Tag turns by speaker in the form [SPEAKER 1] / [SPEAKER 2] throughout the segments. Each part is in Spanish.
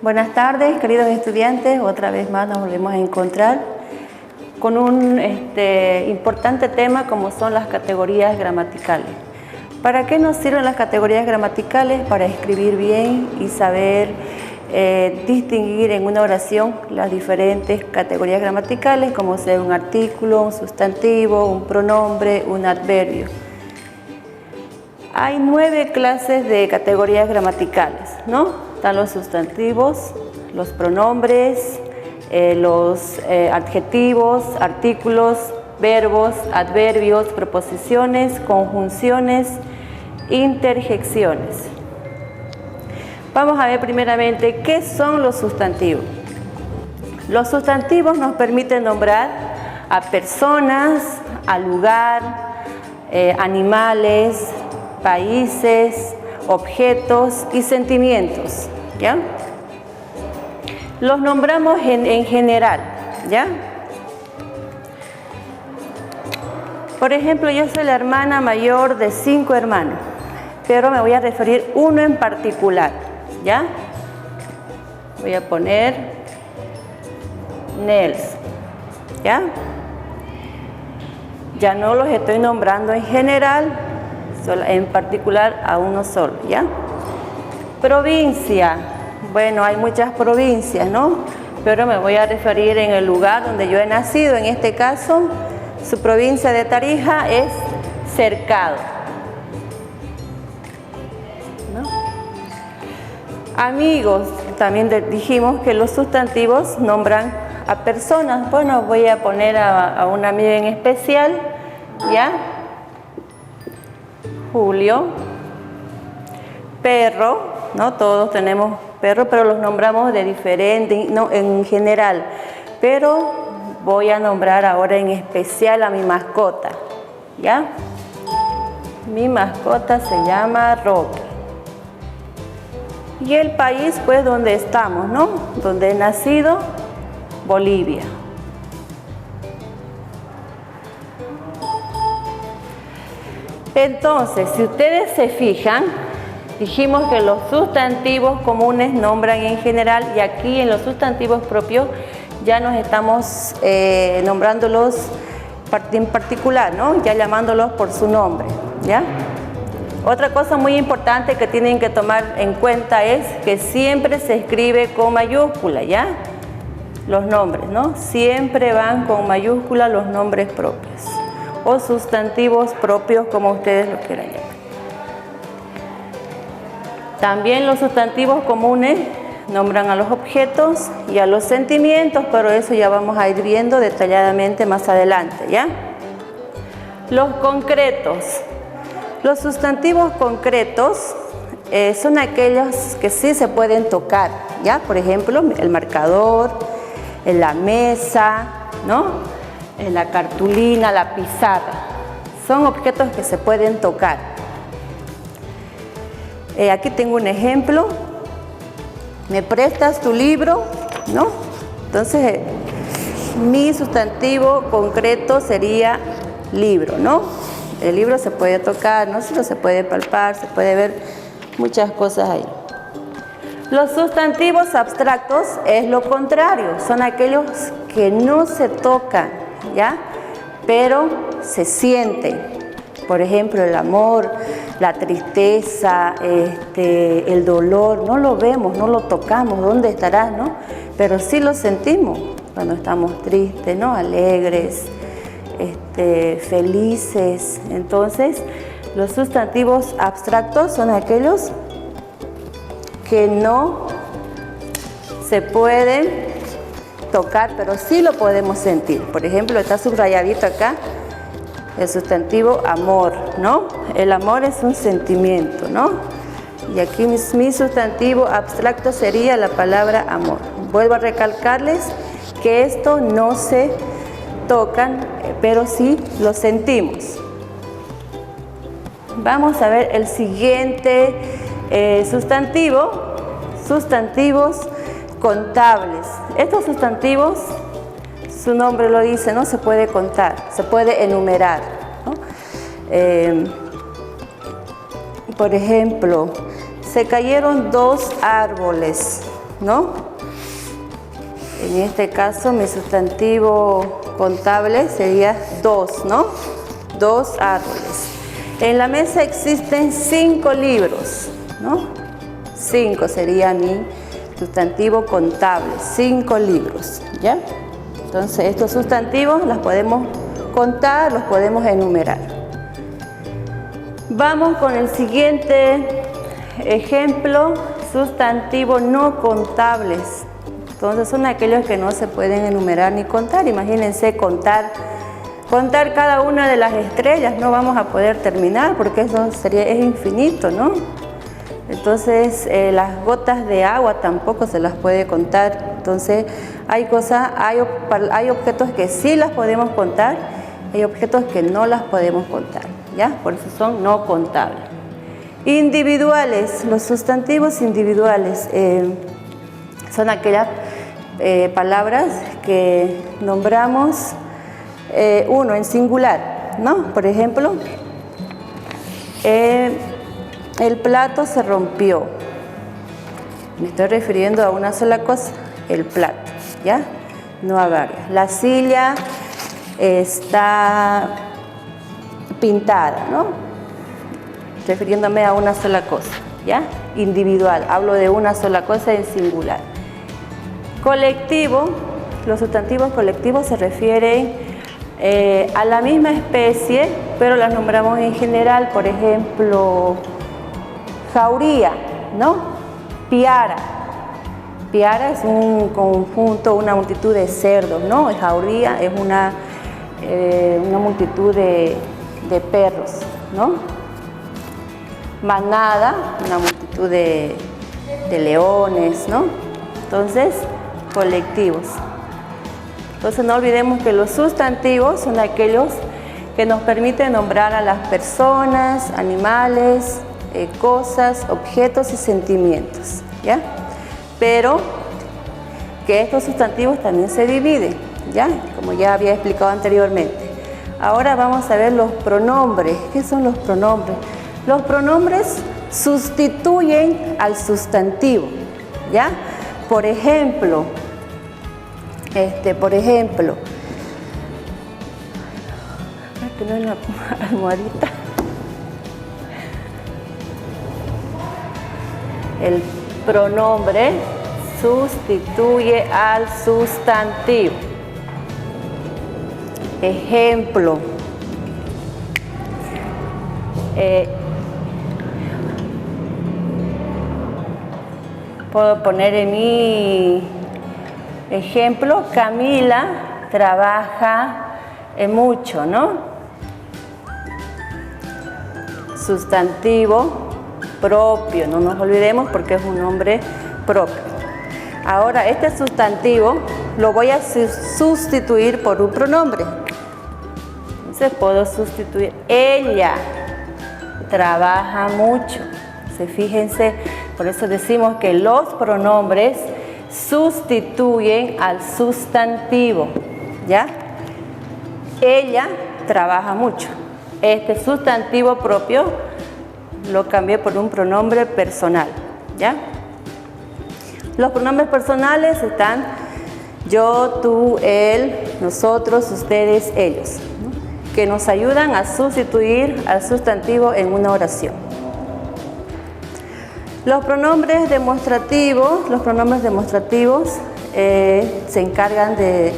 [SPEAKER 1] Buenas tardes, queridos estudiantes. Otra vez más nos volvemos a encontrar con un importante tema como son las categorías gramaticales. ¿Para qué nos sirven las categorías gramaticales? Para escribir bien y saber distinguir en una oración las diferentes categorías gramaticales, como ser un artículo, un sustantivo, un pronombre, un adverbio. Hay 9 clases de categorías gramaticales, ¿no? Están los sustantivos, los pronombres, los adjetivos, artículos, verbos, adverbios, preposiciones, conjunciones, interjecciones. Vamos a ver primeramente qué son los sustantivos. Los sustantivos nos permiten nombrar a personas, a lugar, animales, países, objetos y sentimientos, ¿ya? Los nombramos en general, ¿ya? Por ejemplo, yo soy la hermana mayor de 5 hermanos, pero me voy a referir uno en particular, ¿ya? Voy a poner Nels, ¿ya? Ya no los estoy nombrando en general, en particular a uno solo, ¿ya? Provincia. Bueno, hay muchas provincias, ¿no? Pero me voy a referir en el lugar donde yo he nacido. En este caso, su provincia de Tarija es Cercado, ¿no? Amigos. También dijimos que los sustantivos nombran a personas. Bueno, voy a poner a una amiga en especial, ¿ya? Julio. Perro, ¿no? Todos tenemos perro, pero los nombramos de diferente, no, en general. Pero voy a nombrar ahora en especial a mi mascota, ¿ya? Mi mascota se llama Rocky. Y el país, pues, donde estamos, ¿no? Donde he nacido, Bolivia. Entonces, si ustedes se fijan, dijimos que los sustantivos comunes nombran en general y aquí en los sustantivos propios ya nos estamos nombrándolos en particular, ¿no? Ya llamándolos por su nombre, ¿ya? Otra cosa muy importante que tienen que tomar en cuenta es que siempre se escribe con mayúscula, ¿ya? Los nombres, ¿no? Siempre van con mayúscula los nombres propios o sustantivos propios, como ustedes lo quieran llamar. También los sustantivos comunes nombran a los objetos y a los sentimientos, pero eso ya vamos a ir viendo detalladamente más adelante, ¿ya? Los concretos. Los sustantivos concretos son aquellos que sí se pueden tocar, ¿ya? Por ejemplo, el marcador, la mesa, ¿no? La cartulina, la pizarra. Son objetos que se pueden tocar. Aquí tengo un ejemplo. ¿Me prestas tu libro? ¿No? Entonces, mi sustantivo concreto sería libro, ¿no? El libro se puede tocar, ¿no? Se puede palpar, se puede ver muchas cosas ahí. Los sustantivos abstractos es lo contrario, son aquellos que no se tocan, ¿ya? Pero se sienten. Por ejemplo, el amor, la tristeza, el dolor, no lo vemos, no lo tocamos, ¿dónde estará, no? Pero sí lo sentimos cuando estamos tristes, ¿no? Alegres, felices. Entonces, los sustantivos abstractos son aquellos que no se pueden tocar, pero sí lo podemos sentir. Por ejemplo, está subrayadito acá el sustantivo amor, ¿no? El amor es un sentimiento, ¿no? Y aquí mi sustantivo abstracto sería la palabra amor. Vuelvo a recalcarles que esto no se tocan, pero sí lo sentimos. Vamos a ver el siguiente sustantivo, sustantivos contables. Estos sustantivos, su nombre lo dice, ¿no? Se puede contar, se puede enumerar, ¿no? Por ejemplo, se cayeron 2 árboles, ¿no? En este caso, mi sustantivo contable sería 2, ¿no? 2 árboles. En la mesa existen 5 libros, ¿no? 5 sería mi sustantivo contable, 5 libros, ¿ya? Entonces, estos sustantivos los podemos contar, los podemos enumerar. Vamos con el siguiente ejemplo, sustantivos no contables. Entonces, son aquellos que no se pueden enumerar ni contar. Imagínense contar cada una de las estrellas, no vamos a poder terminar porque eso es infinito, ¿no? Entonces, las gotas de agua tampoco se las puede contar. Entonces, hay objetos que sí las podemos contar, hay objetos que no las podemos contar, ¿ya? Por eso son no contables. Individuales, los sustantivos individuales son aquellas palabras que nombramos uno en singular, ¿no? Por ejemplo, el plato se rompió. Me estoy refiriendo a una sola cosa, el plato, ¿ya? No a varias. La silla está pintada, ¿no? Refiriéndome a una sola cosa, ¿ya? Individual, hablo de una sola cosa en singular. Colectivo, los sustantivos colectivos se refieren a la misma especie, pero las nombramos en general. Por ejemplo, jauría, ¿no? Piara. Piara es un conjunto, una multitud de cerdos, ¿no? Jauría es una multitud de perros, ¿no? Manada, una multitud de leones, ¿no? Entonces, colectivos. Entonces, no olvidemos que los sustantivos son aquellos que nos permiten nombrar a las personas, animales, cosas, objetos y sentimientos, ¿ya? Pero que estos sustantivos también se dividen, ¿ya? Como ya había explicado anteriormente. Ahora vamos a ver los pronombres. ¿Qué son los pronombres? Los pronombres sustituyen al sustantivo, ¿ya? Por ejemplo, no es la almohadita. El pronombre sustituye al sustantivo. Ejemplo. Puedo poner en mi ejemplo, Camila trabaja mucho, ¿no? Sustantivo propio, no nos olvidemos porque es un nombre propio. Ahora, este sustantivo lo voy a sustituir por un pronombre. Entonces puedo sustituir, ella trabaja mucho. Fíjense, por eso decimos que los pronombres sustituyen al sustantivo, ¿ya? Ella trabaja mucho. Este sustantivo propio lo cambié por un pronombre personal, ¿ya? Los pronombres personales están yo, tú, él, nosotros, ustedes, ellos, ¿no? Que nos ayudan a sustituir al sustantivo en una oración. Los pronombres demostrativos se encargan de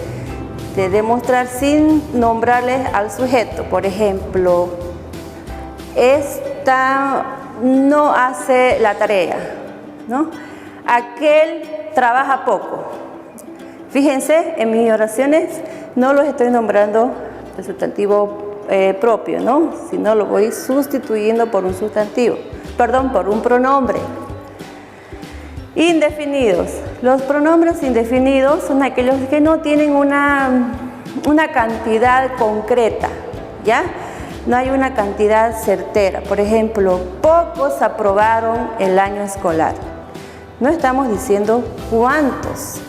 [SPEAKER 1] demostrar sin nombrarles al sujeto. Por ejemplo, esta no hace la tarea, ¿no? Aquel trabaja poco. Fíjense, en mis oraciones no los estoy nombrando el sustantivo propio, ¿no? Sino lo voy sustituyendo por un sustantivo. Por un pronombre. Indefinidos. Los pronombres indefinidos son aquellos que no tienen una cantidad concreta, ¿ya? No hay una cantidad certera. Por ejemplo, pocos aprobaron el año escolar. No estamos diciendo cuántos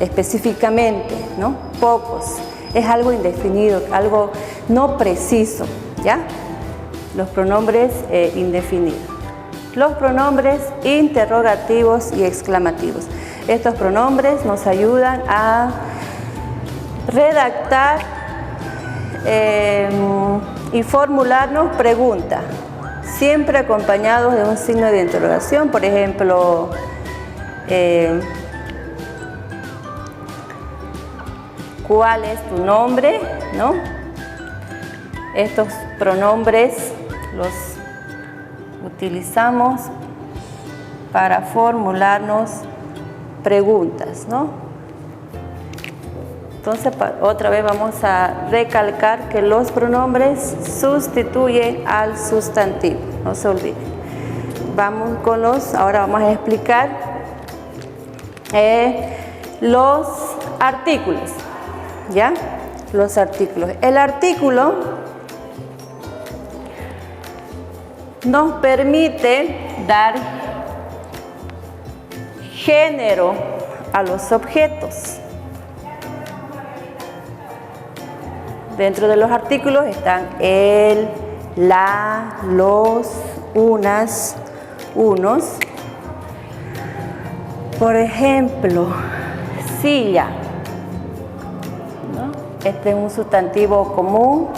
[SPEAKER 1] específicamente, ¿no? Pocos. Es algo indefinido, algo no preciso, ¿ya? Los pronombres indefinidos. Los pronombres interrogativos y exclamativos. Estos pronombres nos ayudan a redactar y formularnos preguntas, siempre acompañados de un signo de interrogación. Por ejemplo, ¿cuál es tu nombre? ¿No? Estos pronombres los utilizamos para formularnos preguntas, ¿no? Entonces, otra vez vamos a recalcar que los pronombres sustituyen al sustantivo, no se olviden. Vamos con ahora vamos a explicar los artículos, ¿ya? Los artículos. El artículo nos permite dar género a los objetos. Dentro de los artículos están el, la, los, unas, unos. Por ejemplo, silla, ¿no? Este es un sustantivo común.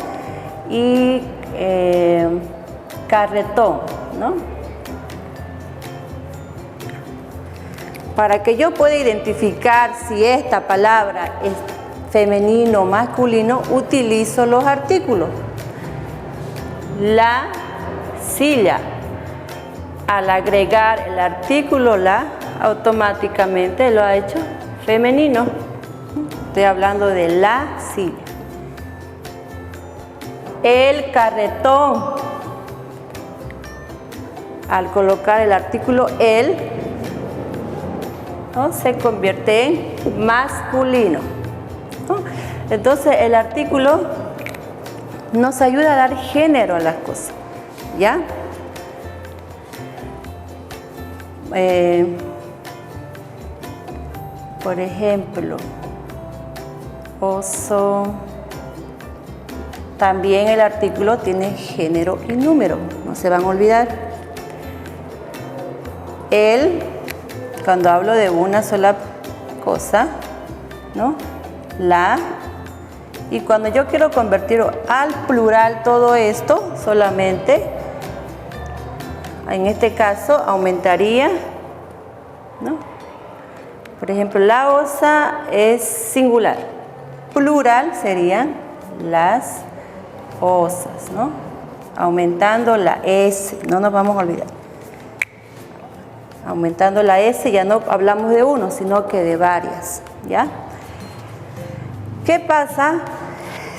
[SPEAKER 1] Y carretón, ¿no? Para que yo pueda identificar si esta palabra es femenino o masculino, utilizo los artículos. La silla. Al agregar el artículo la, automáticamente lo ha hecho femenino. Estoy hablando de la silla. El carretón. Al colocar el artículo el, ¿no? Se convierte en masculino, ¿no? Entonces el artículo nos ayuda a dar género a las cosas, ¿ya? Por ejemplo, oso. También el artículo tiene género y número, no se van a olvidar. El, cuando hablo de una sola cosa, ¿no? La, y cuando yo quiero convertir al plural todo esto, solamente, en este caso, aumentaría, ¿no? Por ejemplo, la osa es singular, plural serían las osas, ¿no? Aumentando la S, no nos vamos a olvidar. Aumentando la S ya no hablamos de uno, sino que de varias, ¿ya? ¿Qué pasa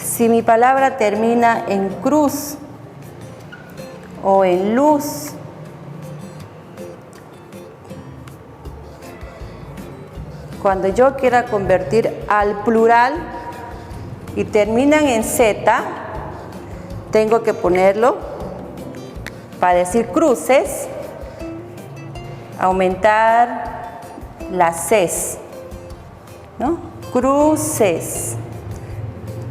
[SPEAKER 1] si mi palabra termina en cruz o en luz? Cuando yo quiera convertir al plural y terminan en Z, tengo que ponerlo, para decir cruces, aumentar las Cs, ¿no? Cruces.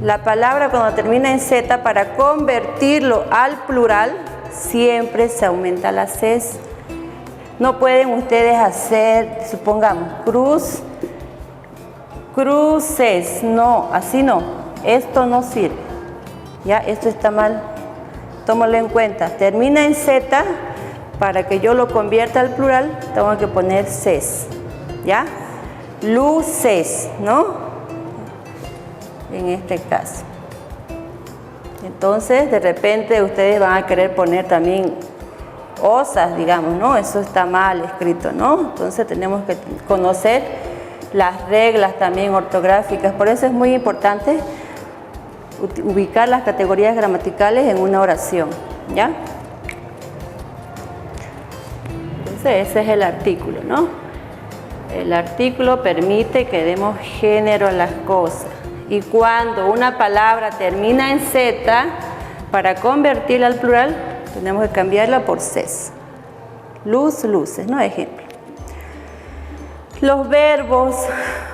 [SPEAKER 1] La palabra cuando termina en Z, para convertirlo al plural, siempre se aumenta las Cs. No pueden ustedes hacer, supongamos, cruz, cruces, no, así no, esto no sirve, ya, esto está mal, tómalo en cuenta, termina en Z, para que yo lo convierta al plural, tengo que poner Cs, ya, luces, ¿no? En este caso. Entonces, de repente ustedes van a querer poner también osas, digamos, ¿no? Eso está mal escrito, ¿no? Entonces tenemos que conocer las reglas también ortográficas. Por eso es muy importante ubicar las categorías gramaticales en una oración, ¿ya? Entonces ese es el artículo, ¿no? El artículo permite que demos género a las cosas. Y cuando una palabra termina en Z, para convertirla al plural, tenemos que cambiarla por Cs. Luz, luces, ¿no? Ejemplo. Los verbos.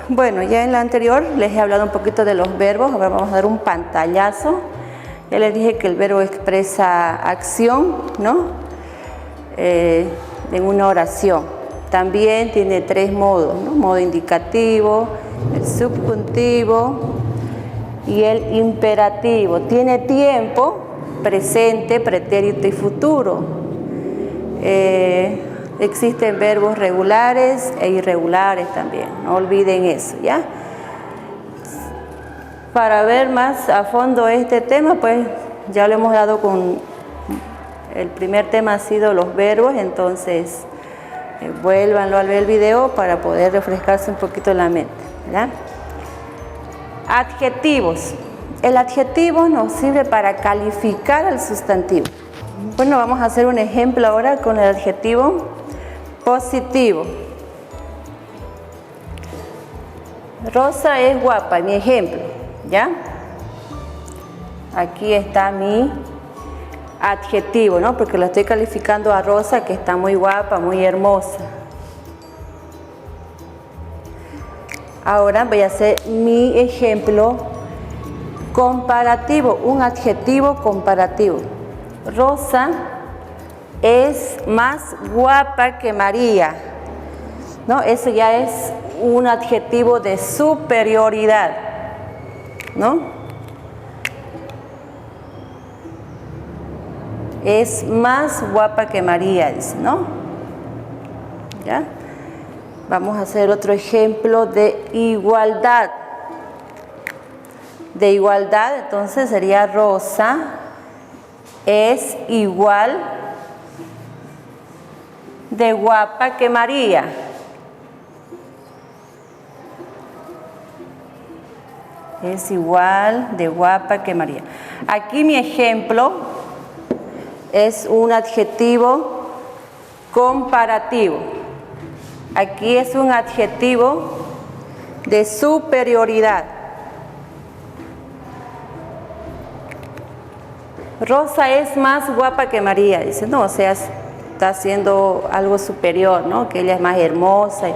[SPEAKER 1] Bueno, ya en la anterior les he hablado un poquito de los verbos. Ahora vamos a dar un pantallazo. Ya les dije que el verbo expresa acción, ¿no? En una oración. también tiene 3 modos, ¿no? Modo indicativo, el subjuntivo y el imperativo. Tiene tiempo, presente, pretérito y futuro. Existen verbos regulares e irregulares también, no olviden eso, ¿ya? Para ver más a fondo este tema, pues ya lo hemos dado con el primer tema, ha sido los verbos, entonces vuélvanlo a ver el video para poder refrescarse un poquito la mente, ¿verdad? Adjetivos. El adjetivo nos sirve para calificar al sustantivo. Bueno, vamos a hacer un ejemplo ahora con el adjetivo positivo. Rosa es guapa, mi ejemplo, ¿ya? Aquí está mi adjetivo, ¿no? Porque la estoy calificando a Rosa, que está muy guapa, muy hermosa. Ahora voy a hacer mi ejemplo comparativo, un adjetivo comparativo. Rosa es más guapa que María, ¿no? Eso ya es un adjetivo de superioridad, ¿no? Es más guapa que María, dice, ¿no? ¿Ya? Vamos a hacer otro ejemplo de igualdad. De igualdad, entonces sería Rosa es igual de guapa que María. Es igual de guapa que María. Aquí mi ejemplo es un adjetivo comparativo. Aquí es un adjetivo de superioridad. Rosa es más guapa que María. Dice, no, o sea, está haciendo algo superior, ¿no? Que ella es más hermosa.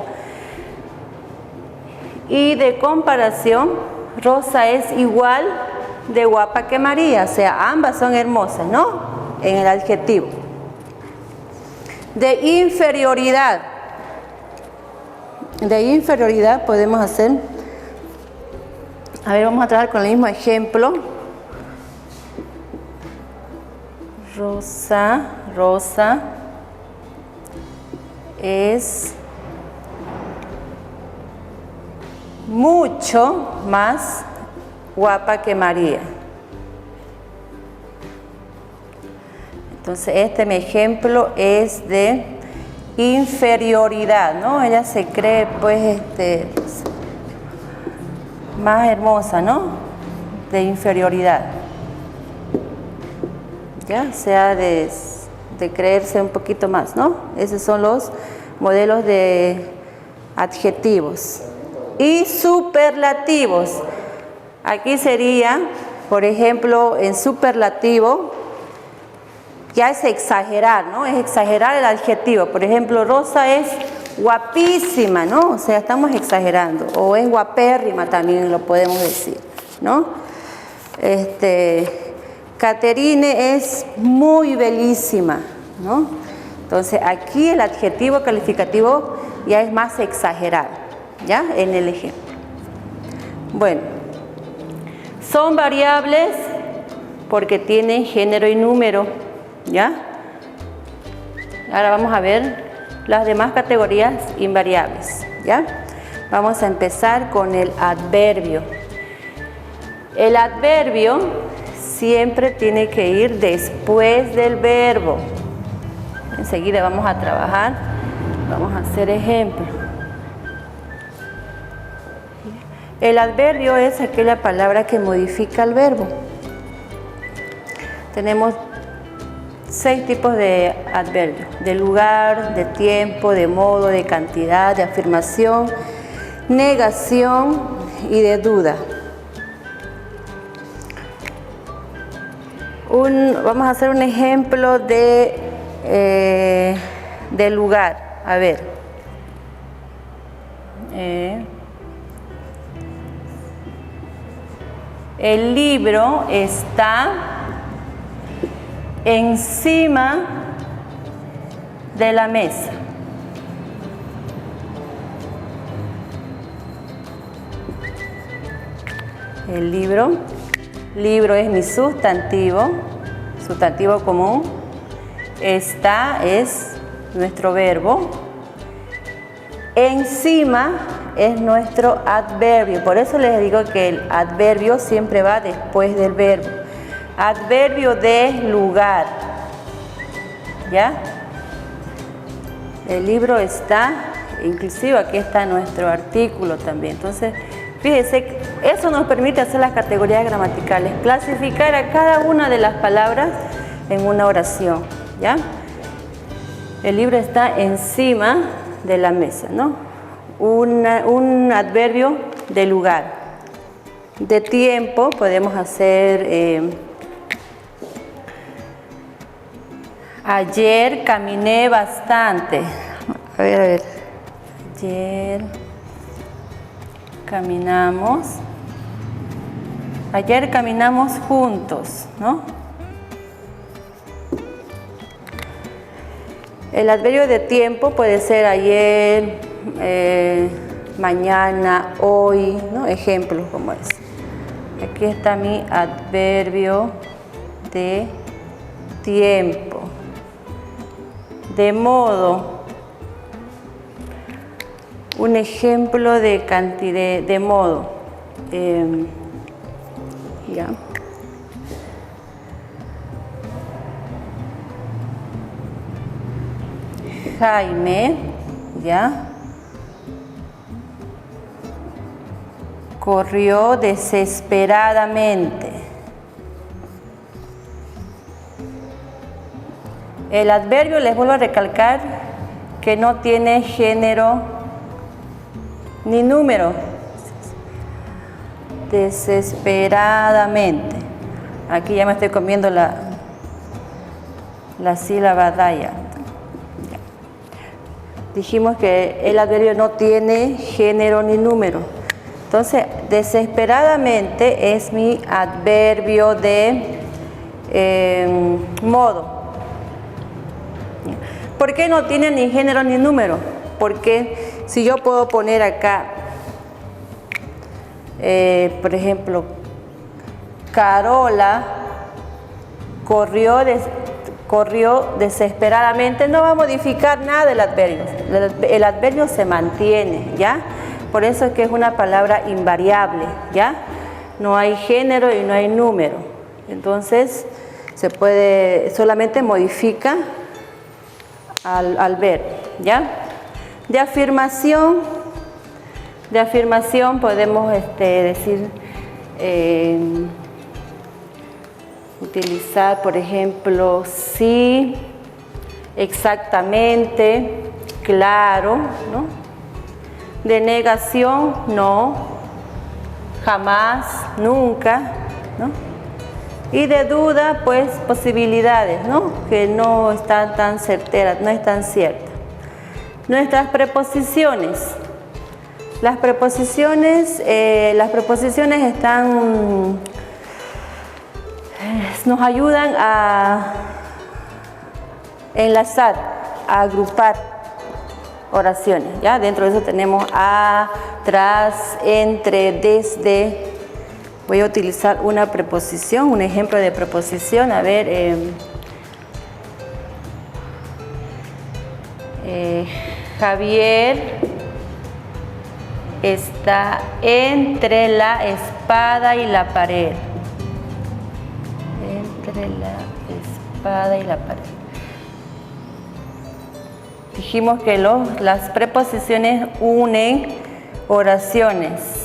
[SPEAKER 1] Y de comparación, Rosa es igual de guapa que María. O sea, ambas son hermosas, ¿no? En el adjetivo. De inferioridad. De inferioridad podemos hacer, a ver, vamos a trabajar con el mismo ejemplo. Rosa es mucho más guapa que María. Entonces este mi ejemplo es de inferioridad, ¿no? Ella se cree pues más hermosa, ¿no? De inferioridad. ¿Ya? O sea, de creerse un poquito más, ¿no? Esos son los modelos de adjetivos. Y superlativos. Aquí sería, por ejemplo, en superlativo, ya es exagerar, ¿no? Es exagerar el adjetivo. Por ejemplo, Rosa es guapísima, ¿no? O sea, estamos exagerando. O es guapérrima también lo podemos decir, ¿no? Caterine es muy bellísima, ¿no? Entonces, aquí el adjetivo calificativo ya es más exagerado, ¿ya? En el ejemplo. Bueno, son variables porque tienen género y número, ¿ya? Ahora vamos a ver las demás categorías invariables, ¿ya? Vamos a empezar con el adverbio. El adverbio siempre tiene que ir después del verbo. Enseguida vamos a trabajar, vamos a hacer ejemplos. El adverbio es aquella palabra que modifica el verbo. Tenemos 6 tipos de adverbios: de lugar, de tiempo, de modo, de cantidad, de afirmación, negación y de duda. Vamos a hacer un ejemplo de lugar. A ver. El libro está encima de la mesa. El libro. Libro es mi sustantivo común. Está es nuestro verbo. Encima es nuestro adverbio. Por eso les digo que el adverbio siempre va después del verbo. Adverbio de lugar. ¿Ya? El libro está, inclusive aquí está nuestro artículo también. Entonces, fíjense, eso nos permite hacer las categorías gramaticales, clasificar a cada una de las palabras en una oración, ¿ya? El libro está encima de la mesa, ¿no? Un adverbio de lugar. De tiempo podemos hacer ayer caminé bastante. A ver. Ayer caminamos juntos, ¿no? El adverbio de tiempo puede ser ayer, mañana, hoy, ¿no? Ejemplos como es. Aquí está mi adverbio de tiempo. De modo. Un ejemplo de cantidad, de modo. Ya. Jaime, ya. Corrió desesperadamente. El adverbio, les vuelvo a recalcar, que no tiene género ni número. Desesperadamente. Aquí ya me estoy comiendo la sílaba daya. Dijimos que el adverbio no tiene género ni número. Entonces, desesperadamente es mi adverbio de modo. ¿Por qué no tiene ni género ni número? Porque si yo puedo poner acá, por ejemplo, Carola corrió desesperadamente, no va a modificar nada el adverbio. El adverbio se mantiene, ¿ya? Por eso es que es una palabra invariable, ¿ya? No hay género y no hay número. Entonces, se puede, solamente modifica al verbo, ¿ya? De afirmación podemos decir, utilizar, por ejemplo, sí, exactamente, claro, ¿no? De negación, no, jamás, nunca, ¿no? Y de duda, pues, posibilidades, ¿no? Que no están tan certeras, no están ciertas. Nuestras preposiciones. Las preposiciones están, nos ayudan a enlazar, a agrupar oraciones, ¿ya? Dentro de eso tenemos a, tras, entre, desde. Voy a utilizar una preposición, un ejemplo de preposición. A ver, Javier está entre la espada y la pared. Entre la espada y la pared. Dijimos que las preposiciones unen oraciones.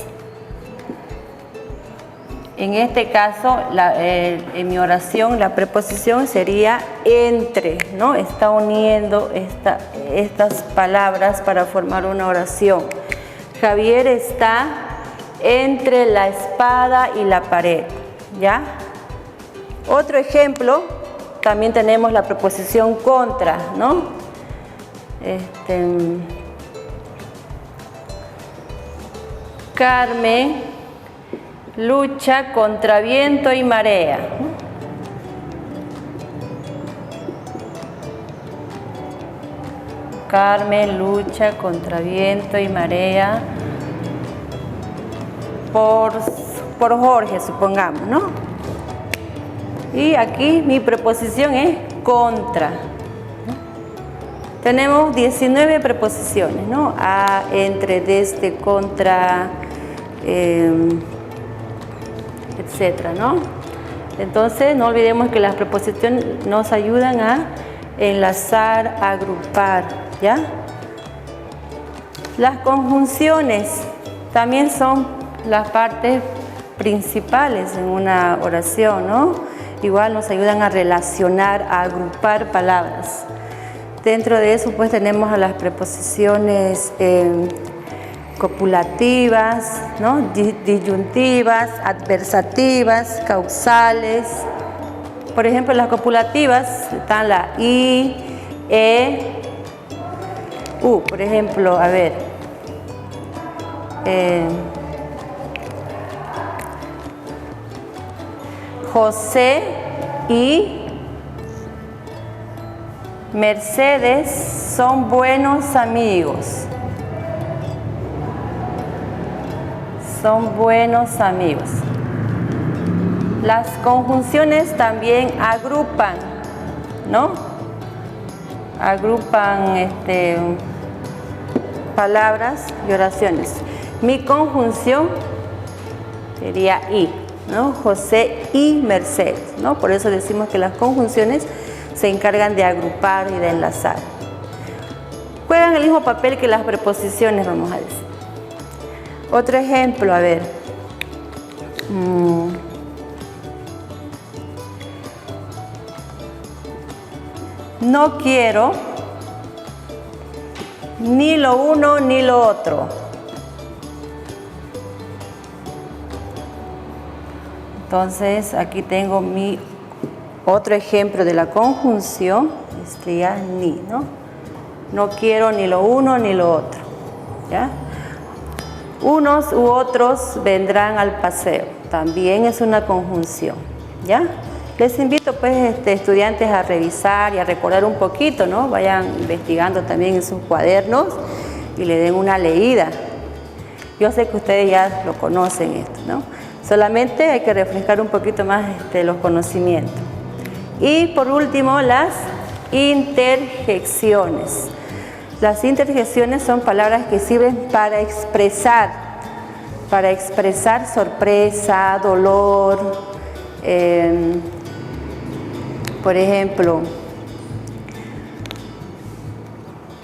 [SPEAKER 1] En este caso, en mi oración, la preposición sería entre, ¿no? Está uniendo estas palabras para formar una oración. Javier está entre la espada y la pared, ¿ya? Otro ejemplo, también tenemos la preposición contra, ¿no? Carmen lucha contra viento y marea. Carmen lucha contra viento y marea por por Jorge, supongamos, ¿no? Y aquí mi preposición es contra. Tenemos 19 preposiciones, ¿no? A, entre, desde, contra, etcétera, ¿no? Entonces, no olvidemos que las preposiciones nos ayudan a enlazar, a agrupar, ¿ya? Las conjunciones también son las partes principales en una oración, ¿no? Igual nos ayudan a relacionar, a agrupar palabras. Dentro de eso, pues, tenemos a las preposiciones copulativas, ¿no? Disyuntivas, adversativas, causales. Por ejemplo, las copulativas están la I, E, U. Por ejemplo, a ver, José y Mercedes son buenos amigos. Son buenos amigos. Las conjunciones también agrupan, ¿no? Agrupan palabras y oraciones. Mi conjunción sería y, ¿no? José y Mercedes, ¿no? Por eso decimos que las conjunciones se encargan de agrupar y de enlazar. Juegan el mismo papel que las preposiciones, vamos a decir. Otro ejemplo, a ver. No quiero ni lo uno ni lo otro. Entonces, aquí tengo mi otro ejemplo de la conjunción, sería ni, ¿no? No quiero ni lo uno ni lo otro, ¿ya? Unos u otros vendrán al paseo, también es una conjunción, ¿ya? Les invito, pues, estudiantes a revisar y a recordar un poquito, ¿no? Vayan investigando también en sus cuadernos y le den una leída. Yo sé que ustedes ya lo conocen esto, ¿no? Solamente hay que refrescar un poquito más los conocimientos. Y por último, las interjecciones. Las interjecciones son palabras que sirven para expresar sorpresa, dolor. Por ejemplo,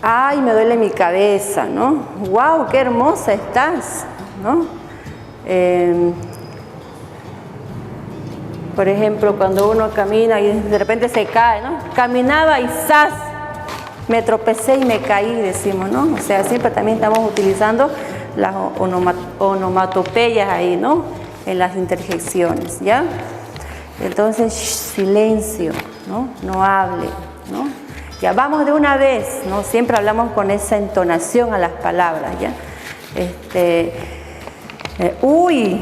[SPEAKER 1] ay, me duele mi cabeza, ¿no? ¡Wow, qué hermosa estás!, ¿no? Por ejemplo, cuando uno camina y de repente se cae, ¿no? Caminaba y ¡zas! Me tropecé y me caí, decimos, ¿no? O sea, siempre también estamos utilizando las onomatopeyas ahí, ¿no? En las interjecciones, ¿ya? Entonces, silencio, ¿no? No hable, ¿no? Ya vamos de una vez, ¿no? Siempre hablamos con esa entonación a las palabras, ¿ya? Uy,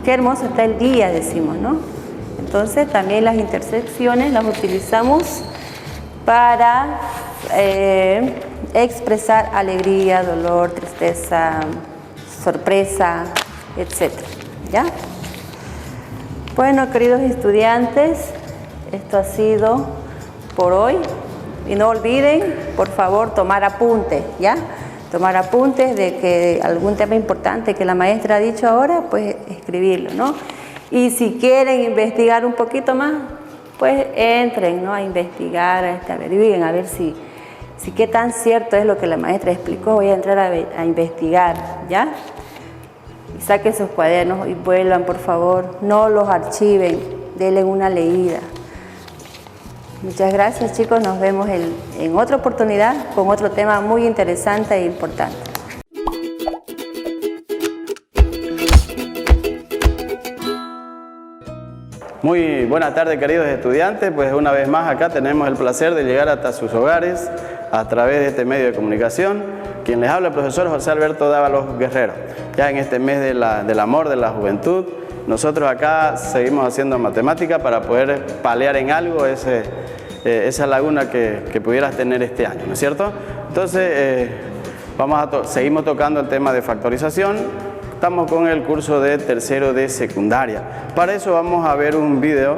[SPEAKER 1] qué hermoso está el día, decimos, ¿no? Entonces, también las intersecciones las utilizamos para expresar alegría, dolor, tristeza, sorpresa, etc. ¿Ya? Bueno, queridos estudiantes, esto ha sido por hoy. Y no olviden, por favor, tomar apuntes, ¿ya? Tomar apuntes de que algún tema importante que la maestra ha dicho ahora, pues escribirlo, ¿no? Y si quieren investigar un poquito más, pues entren, ¿no? A investigar, averigüen, a ver si qué tan cierto es lo que la maestra explicó. Voy a entrar a investigar, ¿ya? Y saquen sus cuadernos y vuelvan, por favor. No los archiven, denle una leída. Muchas gracias, chicos. Nos vemos en otra oportunidad con otro tema muy interesante e importante.
[SPEAKER 2] Muy buena tarde, queridos estudiantes. Pues una vez más acá tenemos el placer de llegar hasta sus hogares a través de este medio de comunicación. Quien les habla, el profesor José Alberto Dávalos Guerrero. Ya en este mes del amor, de la juventud, nosotros acá seguimos haciendo matemática para poder paliar en algo esa laguna que pudieras tener este año, ¿no es cierto? Entonces, seguimos tocando el tema de factorización Estamos con el curso de tercero de secundaria. Para eso vamos a ver un video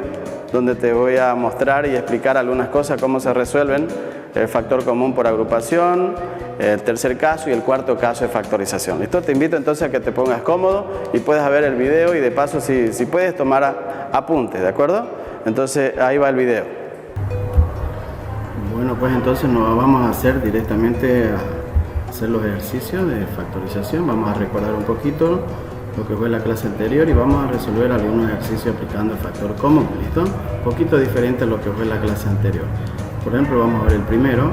[SPEAKER 2] donde te voy a mostrar y explicar algunas cosas, cómo se resuelven el factor común por agrupación, el tercer caso y el cuarto caso de factorización. ¿Listo? Te invito entonces a que te pongas cómodo y puedas ver el video y de paso si puedes tomar apuntes, ¿de acuerdo? Entonces ahí va el video. Bueno, pues entonces nos vamos a hacer directamente hacer los ejercicios de factorización. Vamos a recordar un poquito lo que fue la clase anterior y vamos a resolver algunos ejercicios aplicando el factor común. ¿Listo? Un poquito diferente a lo que fue la clase anterior. Por ejemplo, vamos a ver el primero.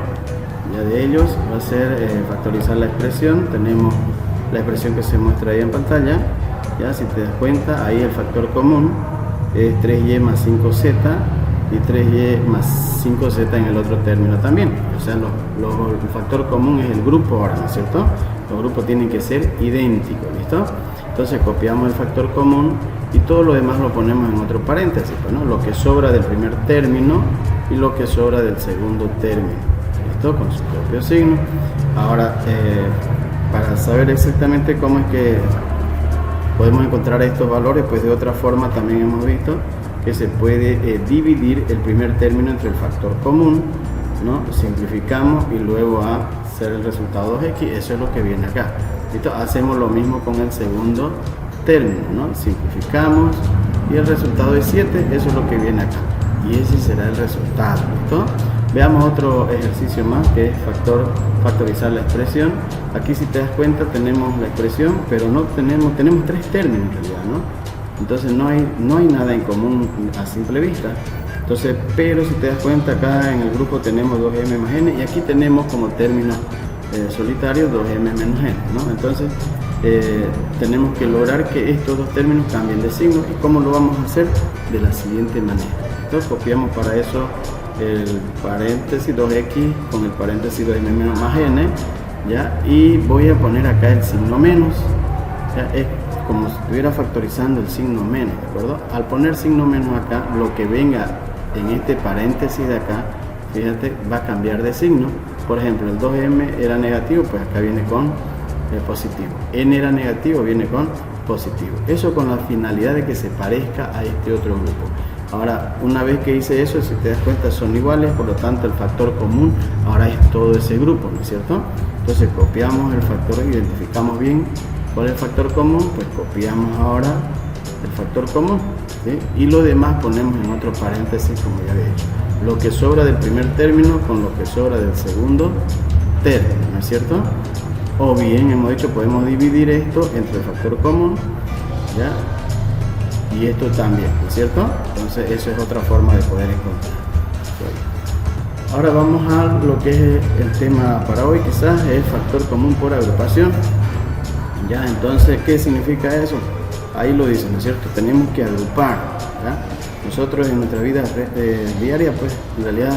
[SPEAKER 2] Ya de ellos va a ser factorizar la expresión. Tenemos la expresión que se muestra ahí en pantalla. Ya, si te das cuenta, ahí el factor común es 3y más 5z y 3y más 5z en el otro término también. O sea, el factor común es el grupo ahora, ¿no es cierto? Los grupos tienen que ser idénticos, ¿listo? Entonces copiamos el factor común y todo lo demás lo ponemos en otro paréntesis, ¿no? Lo que sobra del primer término y lo que sobra del segundo término, ¿listo? Con su propio signo. Ahora, para saber exactamente cómo es que podemos encontrar estos valores, pues de otra forma también hemos visto que se puede dividir el primer término entre el factor común, ¿no? Simplificamos y luego a hacer el resultado 2x, eso es lo que viene acá. ¿Listo? Hacemos lo mismo con el segundo término, ¿no? Simplificamos y el resultado es 7, eso es lo que viene acá. Y ese será el resultado, ¿listo? Veamos otro ejercicio más que es factorizar la expresión. Aquí si te das cuenta tenemos la expresión, pero no tenemos tres términos en realidad, ¿no? Entonces no hay nada en común a simple vista. Entonces, pero si te das cuenta acá en el grupo tenemos 2m más n y aquí tenemos como término solitario 2m menos n, ¿no? Entonces tenemos que lograr que estos dos términos cambien de signo. ¿Y cómo lo vamos a hacer? De la siguiente manera. Entonces copiamos para eso el paréntesis 2x con el paréntesis 2m menos más n, ¿ya? Y voy a poner acá el signo menos, ¿ya? Es como si estuviera factorizando el signo menos, ¿de acuerdo? Al poner signo menos acá, lo que venga en este paréntesis de acá, fíjate, va a cambiar de signo. Por ejemplo, el 2m era negativo, pues acá viene con positivo. N era negativo, viene con positivo. Eso con la finalidad de que se parezca a este otro grupo. Ahora, una vez que hice eso, si te das cuenta, son iguales, por lo tanto el factor común ahora es todo ese grupo, ¿no es cierto? Entonces copiamos el factor, identificamos bien cuál es el factor común, pues copiamos ahora el factor común, ¿sí? Y lo demás ponemos en otro paréntesis, como ya había dicho. Lo que sobra del primer término con lo que sobra del segundo término, ¿no es cierto? O bien, hemos dicho, podemos dividir esto entre el factor común, ¿ya? Y esto también, ¿no es cierto? Entonces eso es otra forma de poder encontrar. Ahora vamos a lo que es el tema para hoy, quizás es factor común por agrupación. Ya, entonces, ¿qué significa eso? Ahí lo dice, ¿no es cierto? Tenemos que agrupar, ¿ya? Nosotros en nuestra vida diaria, pues en realidad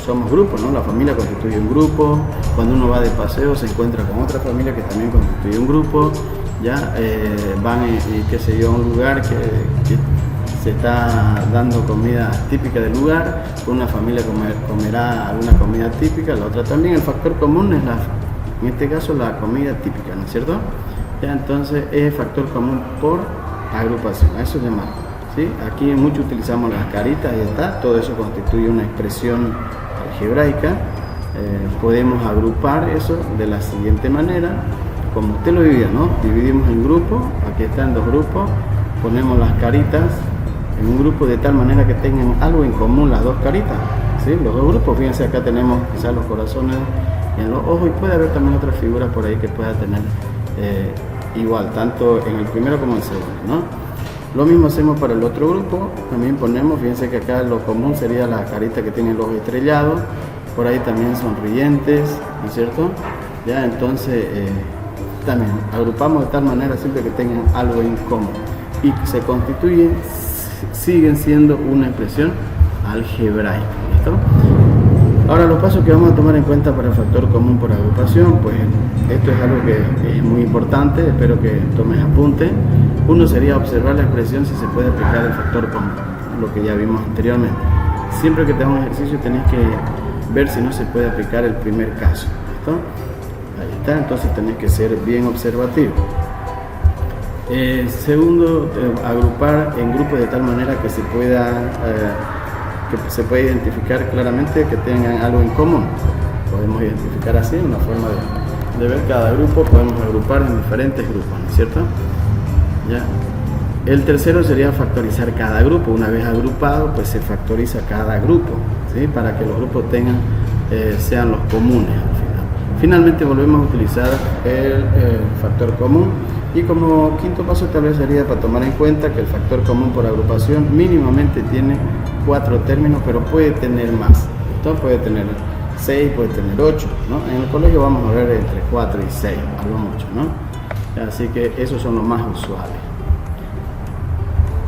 [SPEAKER 2] somos grupos, ¿no? La familia constituye un grupo, cuando uno va de paseo se encuentra con otra familia que también constituye un grupo, ya van y qué sé yo, a un lugar que se está dando comida típica del lugar, una familia comerá alguna comida típica, la otra también. El factor común es en este caso la comida típica, ¿no es cierto? Ya, entonces es factor común por agrupación, a eso llamamos, ¿sí? Aquí mucho utilizamos las caritas y está, todo eso constituye una expresión algebraica. Podemos agrupar eso de la siguiente manera, como usted lo diría, ¿no? Dividimos en grupos, aquí están dos grupos, ponemos las caritas en un grupo de tal manera que tengan algo en común las dos caritas, ¿sí? Los dos grupos, fíjense, acá tenemos quizás los corazones en los ojos y puede haber también otra figura por ahí que pueda tener igual, tanto en el primero como en el segundo, ¿no? Lo mismo hacemos para el otro grupo, también ponemos, fíjense que acá lo común sería la carita que tiene el ojo estrellado, por ahí también sonrientes, ¿no es cierto? Ya, entonces también agrupamos de tal manera siempre que tengan algo en común y se constituyen, siguen siendo una expresión algebraica, ¿listo? Ahora los pasos que vamos a tomar en cuenta para el factor común por agrupación, pues esto es algo que es muy importante, espero que tomes apunte. Uno sería observar la expresión si se puede aplicar el factor común, lo que ya vimos anteriormente. Siempre que te hagas un ejercicio tenés que ver si no se puede aplicar el primer caso, ¿listo? Ahí está, entonces tenés que ser bien observativo. Segundo, agrupar en grupos de tal manera que se pueda identificar claramente que tengan algo en común. Podemos identificar así una forma de ver cada grupo, podemos agrupar en diferentes grupos, ¿no es cierto? ¿Ya? El tercero sería factorizar cada grupo. Una vez agrupado, pues se factoriza cada grupo, ¿sí? Para que los grupos sean los comunes al final. Finalmente volvemos a utilizar el factor común, y como quinto paso tal vez sería para tomar en cuenta que el factor común por agrupación mínimamente tiene 4 términos, pero puede tener más. Entonces puede tener 6, puede tener 8, ¿no? En el colegio vamos a ver entre 4 y 6, algo mucho, ¿no? Así que esos son los más usuales.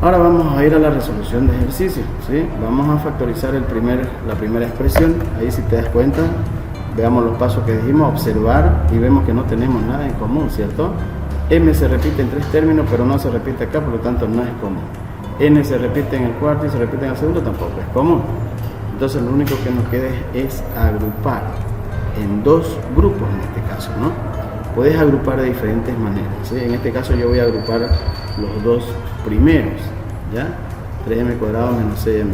[SPEAKER 2] Ahora vamos a ir a la resolución de ejercicio, ¿sí? Vamos a factorizar la primera expresión. Ahí, si te das cuenta, veamos los pasos que dijimos: observar, y vemos que no tenemos nada en común, ¿cierto? M se repite en 3 términos, pero no se repite acá, por lo tanto no es común. N se repite en el cuarto y se repite en el segundo, tampoco es común. Entonces lo único que nos queda es agrupar en 2 grupos en este caso, ¿no? Puedes agrupar de diferentes maneras, ¿sí? En este caso yo voy a agrupar los 2 primeros, ¿ya? 3m cuadrado menos 6m.